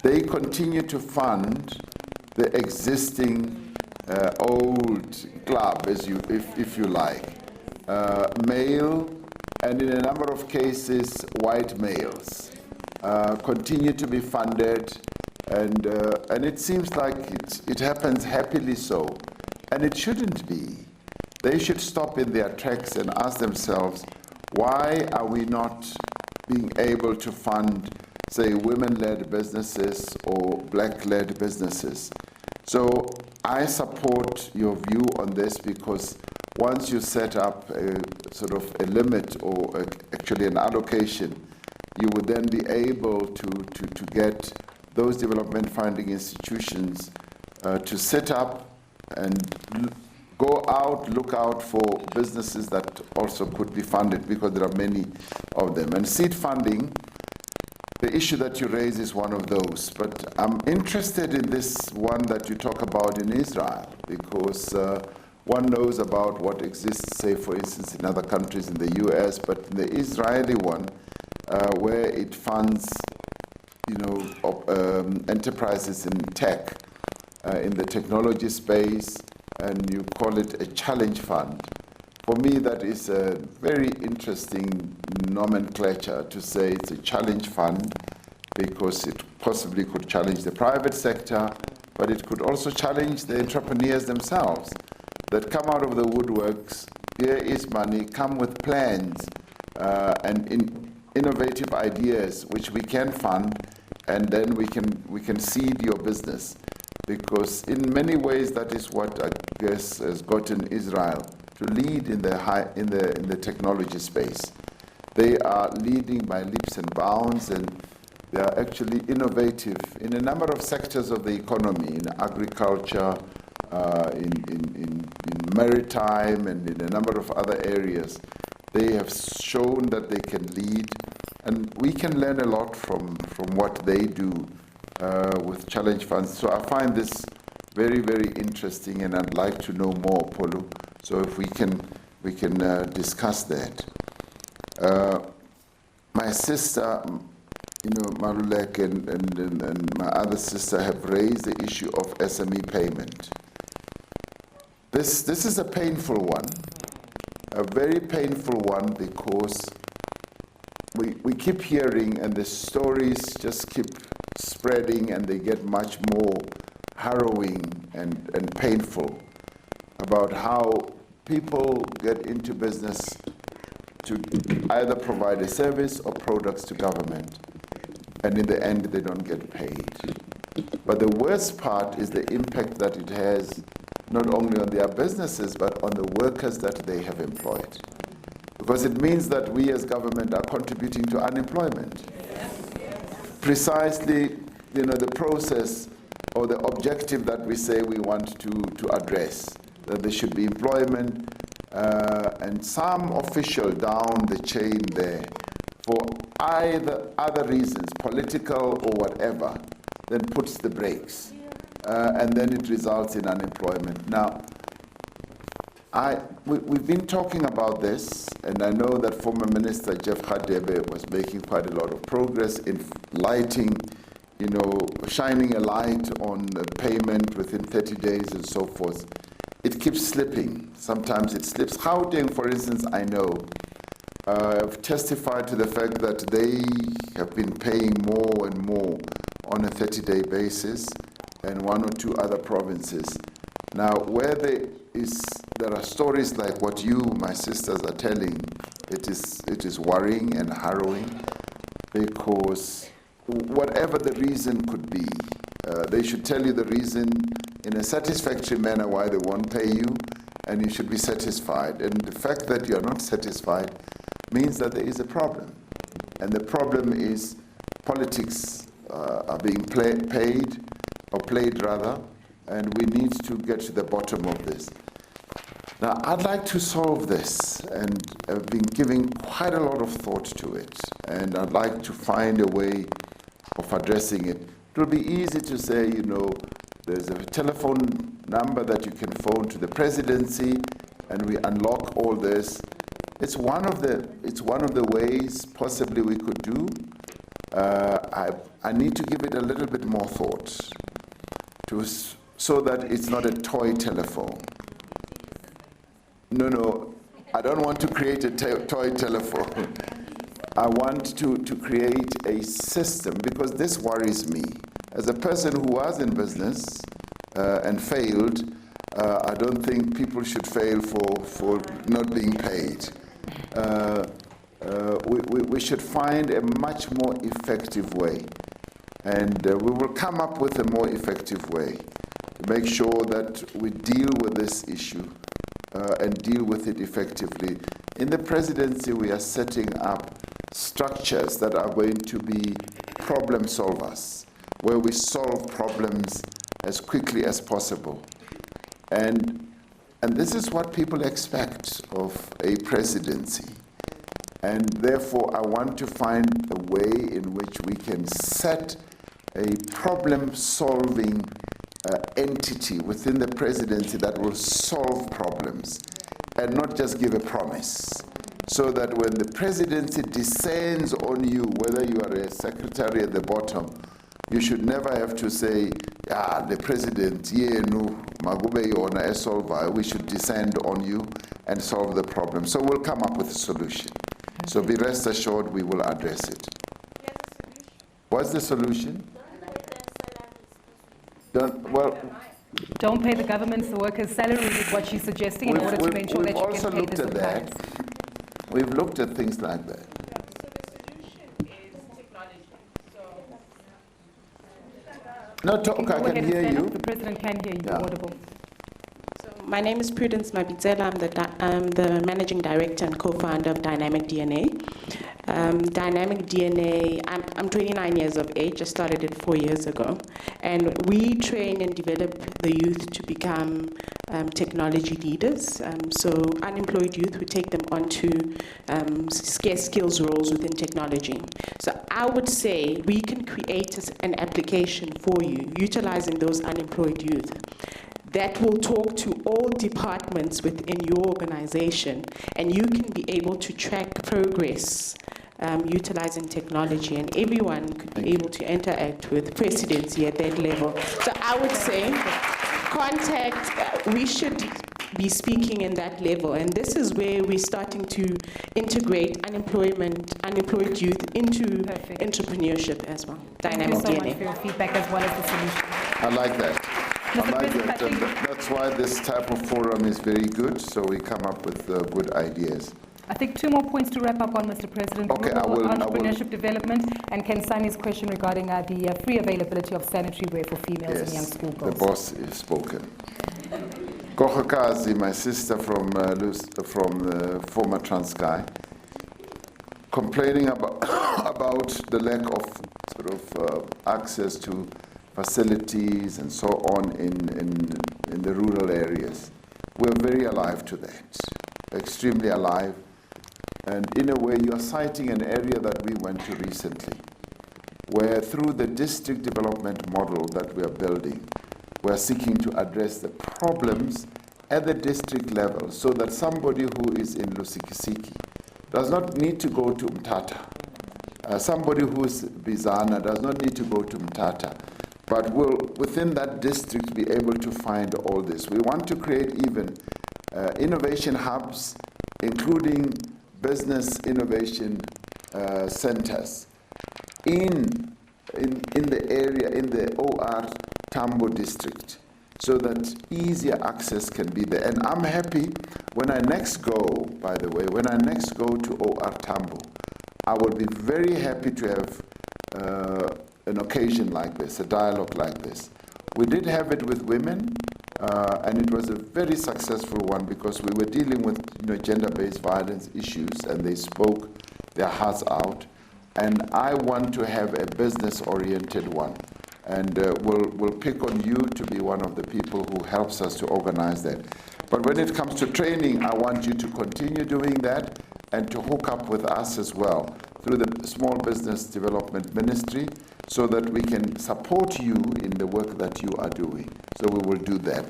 D: they continue to fund the existing old club, if you like, male, and in a number of cases, white males, continue to be funded, and it seems like it happens happily so. And it shouldn't be. They should stop in their tracks and ask themselves, why are we not being able to fund, say, women-led businesses or black-led businesses? So I support your view on this, because once you set up a sort of a limit or actually an allocation, you would then be able to get those development funding institutions to set up and go out, look out for businesses that also could be funded, because there are many of them. And seed funding, the issue that you raise is one of those. But I'm interested in this one that you talk about in Israel, because one knows about what exists, say, for instance, in other countries in the US, but in the Israeli one, where it funds, enterprises in tech, in the technology space, and you call it a challenge fund. For me, that is a very interesting nomenclature to say it's a challenge fund, because it possibly could challenge the private sector, but it could also challenge the entrepreneurs themselves that come out of the woodworks. Here is money, come with plans and innovative ideas which we can fund, and then we can seed your business. Because in many ways, that is what I guess has gotten Israel to lead in the technology space. They are leading by leaps and bounds, and they are actually innovative in a number of sectors of the economy, in agriculture, in maritime, and in a number of other areas. They have shown that they can lead, and we can learn a lot from what they do with challenge funds. So I find this very, very interesting, and I'd like to know more, Polo. So if we can discuss that. My sister, Malulek, and my other sister have raised the issue of SME payment. This is a painful one, a very painful one, because we keep hearing, and the stories just keep spreading, and they get much more harrowing and painful about how people get into business to either provide a service or products to government, and in the end they don't get paid. But the worst part is the impact that it has not only on their businesses, but on the workers that they have employed. Because it means that we as government are contributing to unemployment. Precisely, the process or the objective that we say we want to address, that there should be employment, and some official down the chain there, for either other reasons, political or whatever, then puts the brakes, and then it results in unemployment. Now, we've been talking about this, and I know that former Minister Jeff Radebe was making quite a lot of progress in lighting, shining a light on payment within 30 days and so forth. It keeps slipping. Sometimes it slips. Gauteng, for instance, I know, have testified to the fact that they have been paying more and more on a 30-day basis, and one or two other provinces. Now, where there are stories like what you, my sisters, are telling, it is worrying and harrowing, because whatever the reason could be, they should tell you the reason in a satisfactory manner why they won't pay you, and you should be satisfied. And the fact that you are not satisfied means that there is a problem. And the problem is politics are being played, and we need to get to the bottom of this. Now, I'd like to solve this, and I've been giving quite a lot of thought to it, and I'd like to find a way of addressing it. It will be easy to say, there's a telephone number that you can phone to the presidency, and we unlock all this. It's one of the ways possibly we could do. I need to give it a little bit more thought, so that it's not a toy telephone. No, I don't want to create a toy telephone. I want to create a system, because this worries me. As a person who was in business and failed, I don't think people should fail for not being paid. We should find a much more effective way, and we will come up with a more effective way to make sure that we deal with this issue and deal with it effectively. In the presidency, we are setting up structures that are going to be problem solvers, where we solve problems as quickly as possible. And this is what people expect of a presidency. And therefore, I want to find a way in which we can set a problem-solving entity within the presidency that will solve problems and not just give a promise. So that when the presidency descends on you, whether you are a secretary at the bottom, you should never have to say, the president, we should descend on you and solve the problem. So we'll come up with a solution. So be rest assured we will address it. What's the solution?
A: Don't pay the government's, the workers' salaries is what she's suggesting, in order to make sure that you can pay the suppliers.
D: We've looked at things like that. No, talk, I can hear you.
A: The president can hear you,
D: Yeah.
A: audible.
P: My name is Prudence Mabitsela. I'm the managing director and co-founder of Dynamic DNA. Dynamic DNA, I'm 29 years of age. I started it 4 years ago. And we train and develop the youth to become technology leaders. So unemployed youth, we take them onto scarce skills roles within technology. So I would say we can create an application for you, utilizing those unemployed youth, that will talk to all departments within your organization, and you can be able to track progress utilizing technology, and everyone could be able to interact with presidency at that level. So I would say we should be speaking in that level, and this is where we're starting to integrate unemployed youth into entrepreneurship as well. Dynamic
A: Thank you so
P: DNA.
A: much for your feedback as well as the solution.
D: I like that. That's why this type of forum is very good, so we come up with good ideas.
A: I think 2 more points to wrap up on, Mr. President.
D: Okay,
A: Rural entrepreneurship development, and Ken Sani's question regarding the free availability of sanitary wear for females and young schoolgirls.
D: The boss is spoken. Kochakazi, my sister from former Transkei, complaining about the lack of access to facilities and so on in the rural areas. We're very alive to that, extremely alive. And in a way, you are citing an area that we went to recently, where through the district development model that we are building, we're seeking to address the problems at the district level so that somebody who is in Lusikisiki does not need to go to Mthatha. Somebody who is Bizana does not need to go to Mthatha, but will, within that district, be able to find all this. We want to create even innovation hubs, including business innovation centers in the area, in the OR Tambo district, so that easier access can be there. And I'm happy when I next go, by the way, when I next go to OR Tambo, I will be very happy to have an occasion like this, a dialogue like this. We did have it with women, and it was a very successful one because we were dealing with gender-based violence issues, and they spoke their hearts out. And I want to have a business-oriented one, and we'll pick on you to be one of the people who helps us to organize that. But when it comes to training, I want you to continue doing that and to hook up with us as well through the Small Business Development Ministry so that we can support you in the work that you are doing. So we will do that.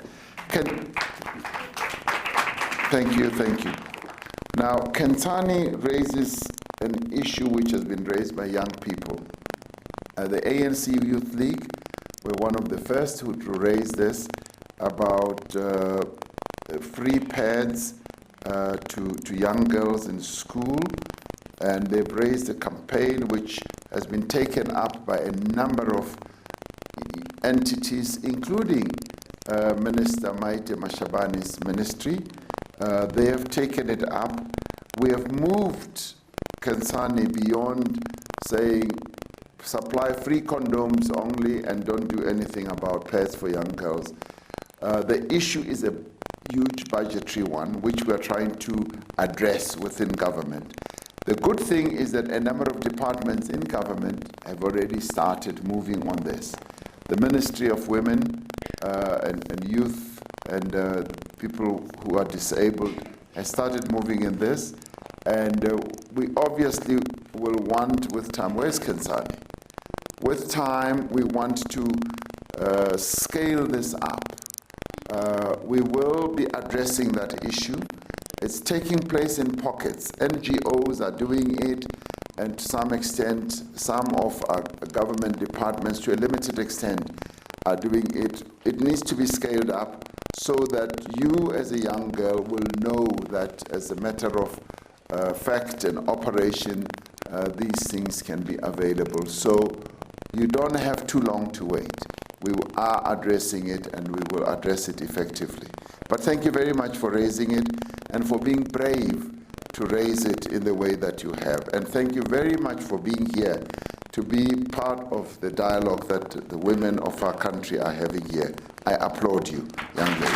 D: Thank you. Now, Kentani raises an issue which has been raised by young people. The ANC Youth League were one of the first to raise this about free pads to young girls in school, and they've raised a campaign which has been taken up by a number of entities, including Minister Maite Mashabani's ministry. They have taken it up. We have moved Kansani beyond saying supply free condoms only and don't do anything about pads for young girls. The issue is a huge budgetary one, which we're trying to address within government. The good thing is that a number of departments in government have already started moving on this. The Ministry of Women and Youth and people who are disabled has started moving in this, and we obviously will want with time, where's Kansani? With time, we want to scale this up. We will be addressing that issue. It's taking place in pockets. NGOs are doing it, and to some extent, some of our government departments, to a limited extent, are doing it. It needs to be scaled up so that you, as a young girl, will know that as a matter of fact and operation, these things can be available. So you don't have too long to wait. We are addressing it, and we will address it effectively. But thank you very much for raising it and for being brave to raise it in the way that you have. And thank you very much for being here to be part of the dialogue that the women of our country are having here. I applaud you, young lady.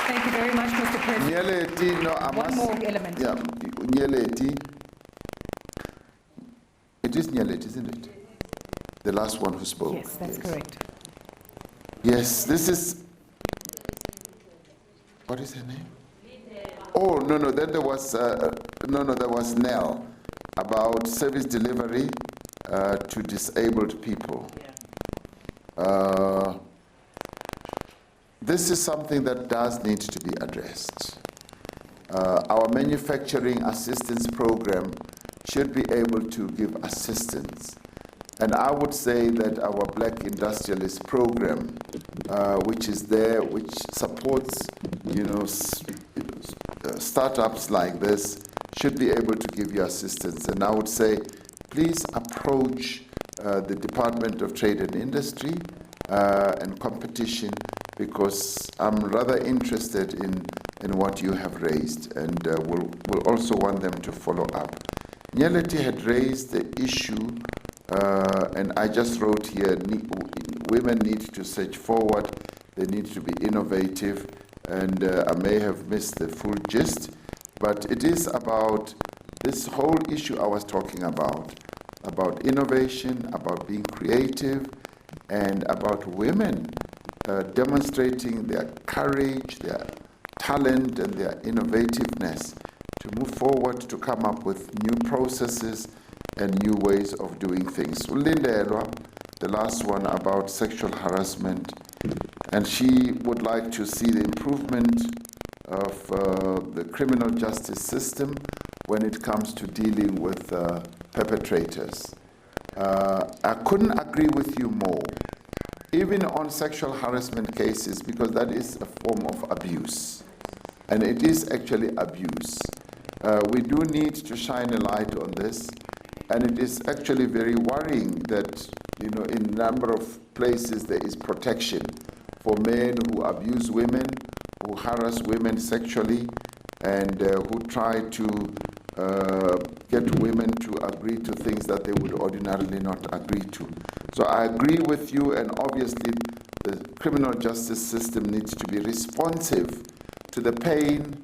A: Thank you very much, Mr. President.
D: Nyeleti, no,
A: One more element.
D: Yeah, Nyeleti. It is Nyeleti, isn't it? The last one who spoke.
A: Yes, that's correct.
D: Yes, this is. What is her name? Oh, no, then there was, there was Nell about service delivery to disabled people. This is something that does need to be addressed. Our manufacturing assistance program should be able to give assistance. And I would say that our Black Industrialist program, which is there, which supports, startups like this, should be able to give you assistance. And I would say, please approach the Department of Trade and Industry and Competition, because I'm rather interested in in what you have raised, and we'll also want them to follow up. Nyeleti had raised the issue, and I just wrote here, women need to search forward, they need to be innovative, and I may have missed the full gist, but it is about this whole issue I was talking about innovation, about being creative, and about women demonstrating their courage, their talent, and their innovativeness to move forward, to come up with new processes and new ways of doing things. Lindelwa, the last one about sexual harassment, and she would like to see the improvement of the criminal justice system when it comes to dealing with perpetrators. I couldn't agree with you more, even on sexual harassment cases, because that is a form of abuse, and it is actually abuse. We do need to shine a light on this, and it is actually very worrying that, in a number of places there is protection for men who abuse women, who harass women sexually, and who try to get women to agree to things that they would ordinarily not agree to. So I agree with you, and obviously the criminal justice system needs to be responsive to the pain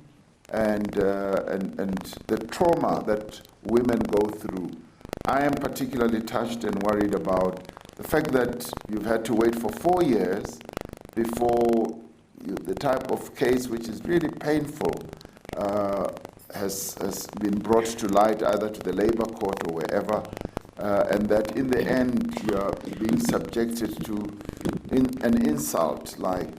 D: and the trauma that women go through. I am particularly touched and worried about the fact that you've had to wait for 4 years before the type of case which is really painful has been brought to light, either to the labor court or wherever, and that in the end you are being subjected to an insult, like,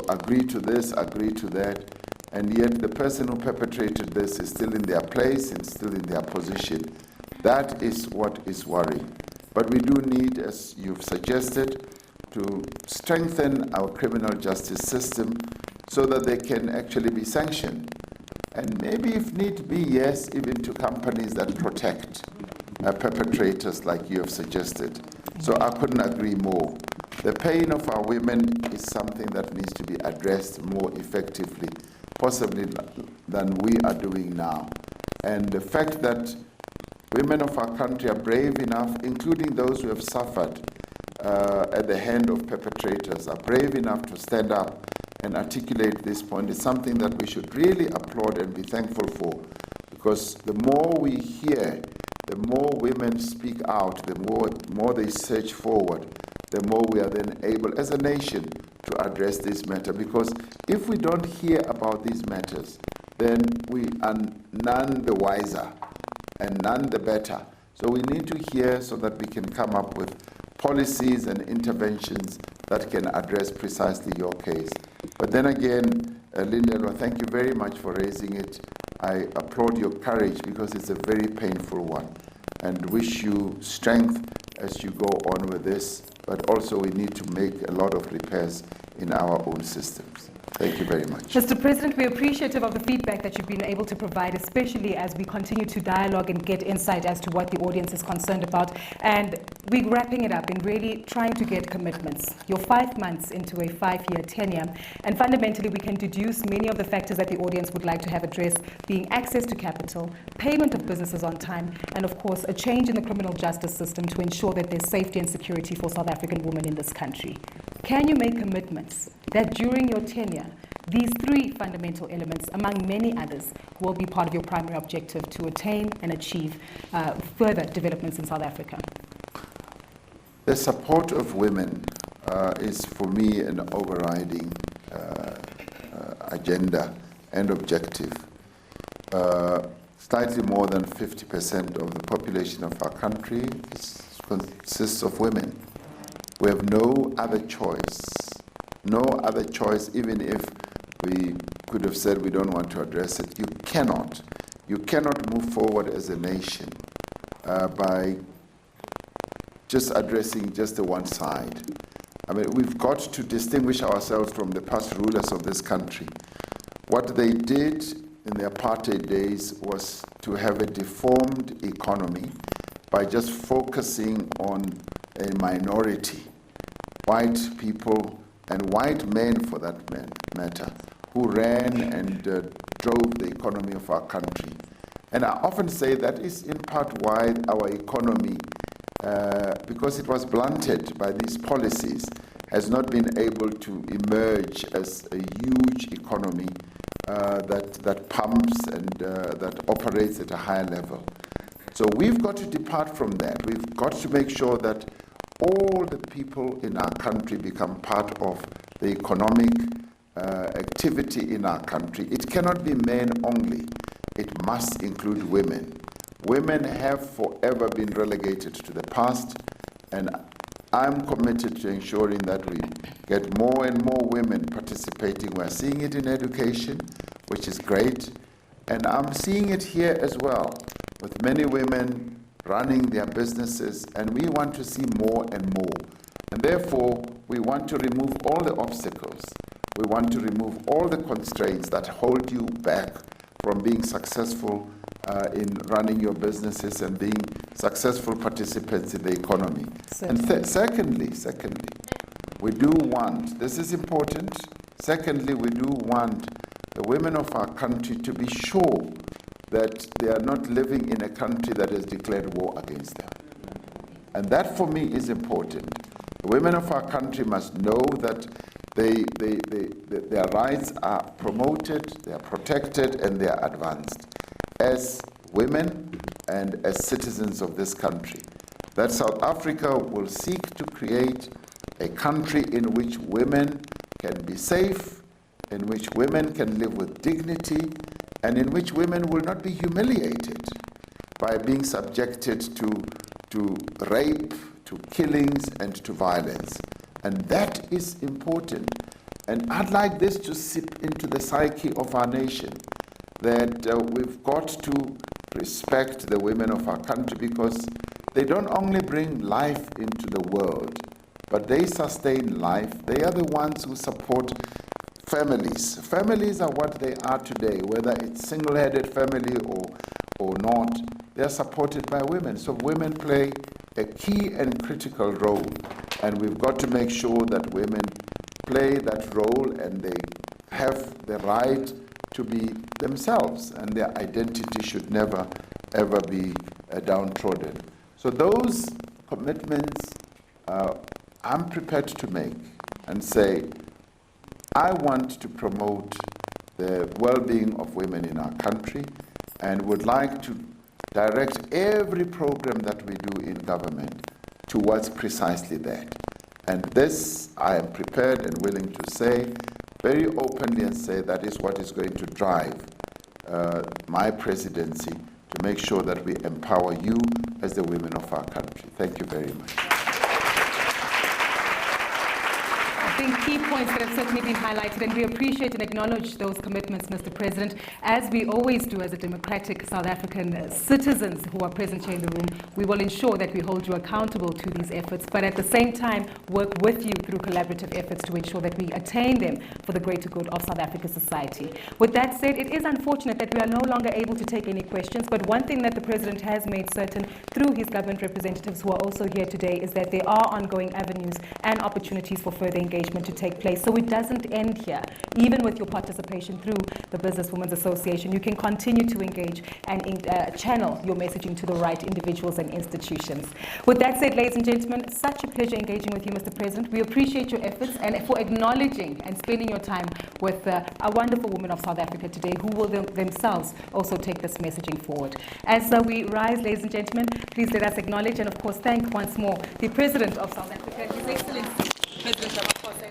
D: agree to this, agree to that, and yet the person who perpetrated this is still in their place and still in their position. That is what is worrying. But we do need, as you've suggested, to strengthen our criminal justice system so that they can actually be sanctioned. And maybe if need be, yes, even to companies that protect perpetrators like you have suggested. So I couldn't agree more. The pain of our women is something that needs to be addressed more effectively, possibly than we are doing now. And the fact that women of our country are brave enough, including those who have suffered at the hand of perpetrators, are brave enough to stand up and articulate this point is something that we should really applaud and be thankful for, because the more we hear, the more women speak out, the more they search forward, the more we are then able as a nation to address this matter. Because if we don't hear about these matters, then we are none the wiser and none the better. So we need to hear so that we can come up with policies and interventions that can address precisely your case. But then again, Lindelwa, thank you very much for raising it. I applaud your courage because it's a very painful one, and wish you strength as you go on with this. But also we need to make a lot of repairs in our own systems. Thank you very much.
A: Mr. President, we're appreciative of the feedback that you've been able to provide, especially as we continue to dialogue and get insight as to what the audience is concerned about. And we're wrapping it up and really trying to get commitments. You're 5 months into a 5-year tenure, and fundamentally we can deduce many of the factors that the audience would like to have addressed, being access to capital, payment of businesses on time, and of course a change in the criminal justice system to ensure that there's safety and security for South African women in this country. Can you make commitments that during your tenure, these 3 fundamental elements, among many others, will be part of your primary objective to attain and achieve further developments in South Africa?
D: The support of women is, for me, an overriding agenda and objective. Slightly more than 50% of the population of our country consists of women. We have no other choice. No other choice, even if we could have said we don't want to address it. You cannot move forward as a nation by just addressing just the one side. I mean, we've got to distinguish ourselves from the past rulers of this country. What they did in the apartheid days was to have a deformed economy by just focusing on a minority, white people and white men for that matter, who ran and drove the economy of our country. And I often say that is in part why our economy, because it was blunted by these policies, has not been able to emerge as a huge economy that pumps and that operates at a higher level. So we've got to depart from that. We've got to make sure that all the people in our country become part of the economic activity in our country. It cannot be men only. It must include women. Women have forever been relegated to the past, and I'm committed to ensuring that we get more and more women participating. We're seeing it in education, which is great, and I'm seeing it here as well, with many women running their businesses, and we want to see more and more. And therefore, we want to remove all the obstacles. We want to remove all the constraints that hold you back from being successful in running your businesses and being successful participants in the economy. And secondly, we do want, this is important, secondly, we do want the women of our country to be sure that they are not living in a country that has declared war against them. And that for me is important. The women of our country must know that their rights are promoted, they are protected, and they are advanced as women and as citizens of this country. That South Africa will seek to create a country in which women can be safe, in which women can live with dignity, and in which women will not be humiliated by being subjected to rape, to killings, and to violence. And that is important. And I'd like this to seep into the psyche of our nation, that we've got to respect the women of our country, because they don't only bring life into the world, but they sustain life. They are the ones who support families. Families are what they are today, whether it's single-headed family or not. They are supported by women. So women play a key and critical role, and we've got to make sure that women play that role and they have the right to be themselves, and their identity should never, ever be downtrodden. So those commitments I'm prepared to make and say, I want to promote the well-being of women in our country and would like to direct every program that we do in government towards precisely that. And this I am prepared and willing to say very openly and say that is what is going to drive my presidency, to make sure that we empower you as the women of our country. Thank you very much.
A: I think key points that have certainly been highlighted, and we appreciate and acknowledge those commitments, Mr. President, as we always do as a democratic South African citizens who are present here in the room. We will ensure that we hold you accountable to these efforts, but at the same time work with you through collaborative efforts to ensure that we attain them for the greater good of South Africa's society. With that said, it is unfortunate that we are no longer able to take any questions, but one thing that the President has made certain through his government representatives who are also here today is that there are ongoing avenues and opportunities for further engagement to take place. So it doesn't end here. Even with your participation through the Businesswomen's Association, you can continue to engage and channel your messaging to the right individuals and institutions. With that said, ladies and gentlemen, such a pleasure engaging with you, Mr. President. We appreciate your efforts and for acknowledging and spending your time with a wonderful women of South Africa today who will themselves also take this messaging forward. As we rise, ladies and gentlemen, please let us acknowledge and of course thank once more the President of South Africa, His Excellency President Ramaphosa.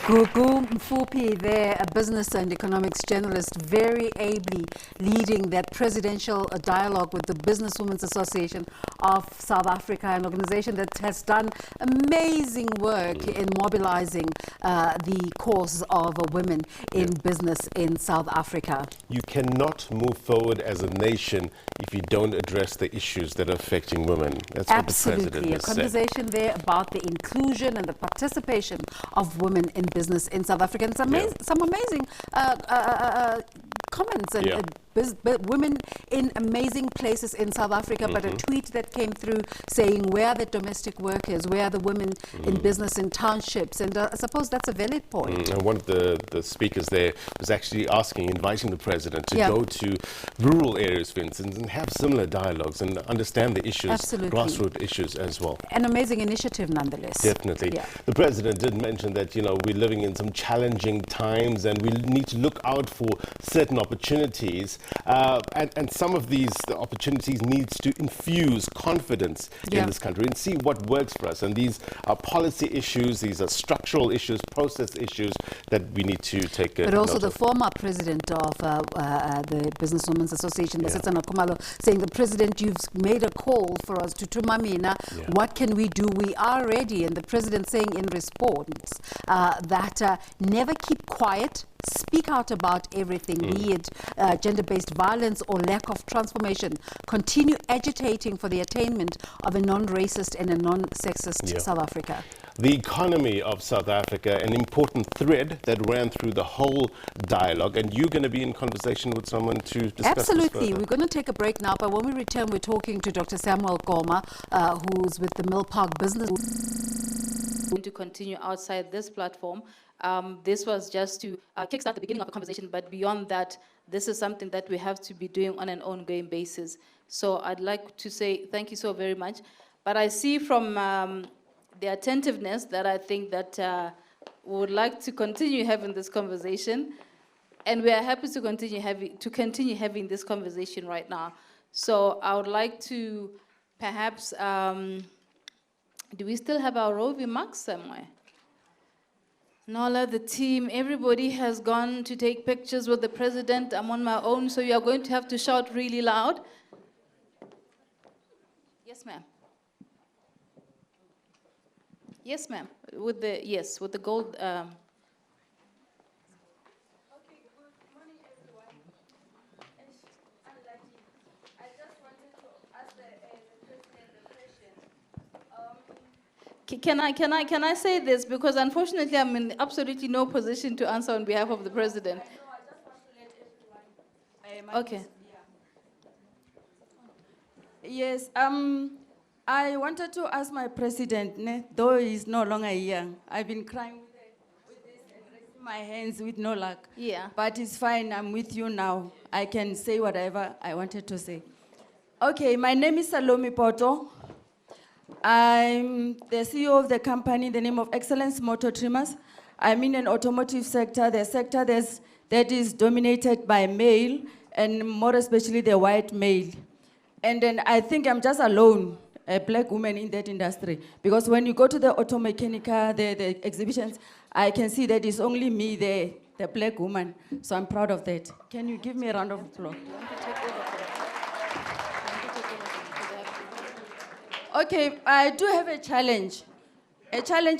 Q: Gugu Mfupi there, a business and economics journalist, very ably leading that presidential dialogue with the Businesswomen's Association of South Africa, an organization that has done amazing work in mobilizing the cause of women in business in South Africa.
R: You cannot move forward as a nation if you don't address the issues that are affecting women. That's
Q: Absolutely.
R: what the President has
Q: a conversation there about the inclusion and the participation of women in business in South Africa. And some amazing comments and women in amazing places in South Africa, but a tweet that came through saying, where are the domestic workers, where are the women in business in townships? And I suppose that's a valid point.
R: And one of the speakers there was actually inviting the president to go to rural areas, for instance, and have similar dialogues and understand the issues, grassroots issues as well.
Q: An amazing initiative nonetheless.
R: Definitely. The president did mention that, we're living in some challenging times and we need to look out for certain opportunities. And some of these opportunities needs to infuse confidence in this country and see what works for us. And these are policy issues, these are structural issues, process issues that we need to take
Q: But also the former president of the Businesswomen's Association, Basetsana Khumalo, saying, the president, you've made a call for us to Tumamina. What can we do? We are ready. And the president saying in response that never keep quiet, speak out about everything, be it gender-based violence or lack of transformation. Continue agitating for the attainment of a non-racist and a non-sexist South Africa.
R: The economy of South Africa, an important thread that ran through the whole dialogue. And you're going to be in conversation with someone to discuss
Q: Absolutely.
R: this
Q: We're going to take a break now, but when we return, we're talking to Dr. Samuel Goma, who's with the Mill Park Business.
O: To continue outside this platform. This was just to kickstart the beginning of a conversation, but beyond that, this is something that we have to be doing on an ongoing basis. So I'd like to say thank you so very much. But I see from the attentiveness that I think that we would like to continue having this conversation, and we are happy to continue having this conversation right now. So I would like to perhaps, do we still have our roving marks somewhere? Nola, the team, everybody has gone to take pictures with the president. I'm on my own, so you are going to have to shout really loud. Yes, ma'am. Yes, ma'am. With the gold. Can I say this? Because unfortunately, I'm in absolutely no position to answer on behalf of the president. Okay.
S: Yes, I wanted to ask my president, though he's no longer here. I've been crying with this and raising my hands with no luck.
O: Yeah.
S: But it's fine, I'm with you now. I can say whatever I wanted to say. Okay, my name is Salome Poto. I'm the CEO of the company, the name of Excellence Motor Trimmers. I'm in an automotive sector, the sector that is dominated by male, and more especially the white male. And then I think I'm just alone, a black woman in that industry. Because when you go to the auto mechanica, the exhibitions, I can see that it's only me there, the black woman. So I'm proud of that. Can you give me a round of applause? Okay, I do have a challenge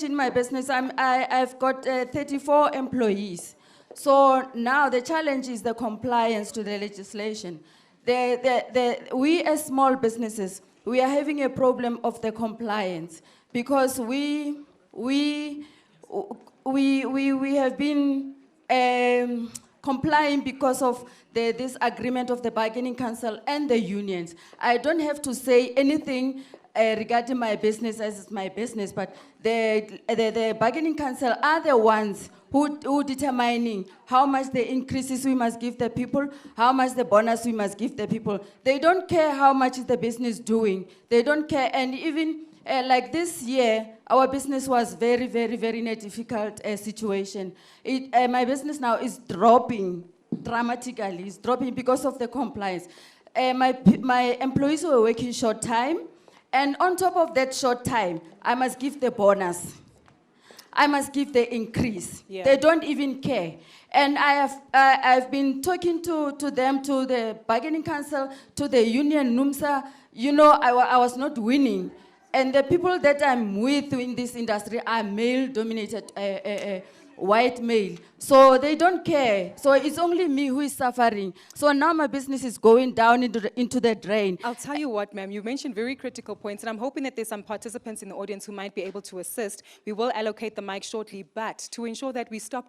S: in my business. I've got 34 employees. So now the challenge is the compliance to the legislation. We as small businesses, we are having a problem of the compliance because we have been complying because of this agreement of the bargaining council and the unions. I don't have to say anything regarding my business as it's my business, but the bargaining council are the ones who determining how much the increases we must give the people, how much the bonus we must give the people. They don't care how much is the business doing. They don't care, and even like this year, our business was very, very, very in a difficult situation. My business now is dropping dramatically. It's dropping because of the compliance. My employees were working short time, and on top of that short time, I must give the bonus. I must give the increase. Yeah. They don't even care. And I've been talking to them, to the bargaining council, to the union, NUMSA. You know, I was not winning. And the people that I'm with in this industry are male-dominated, white male. So they don't care. So it's only me who is suffering. So now my business is going down into the drain.
T: I'll tell you what, ma'am, you mentioned very critical points, and I'm hoping that there's some participants in the audience who might be able to assist. We will allocate the mic shortly, but to ensure that we stop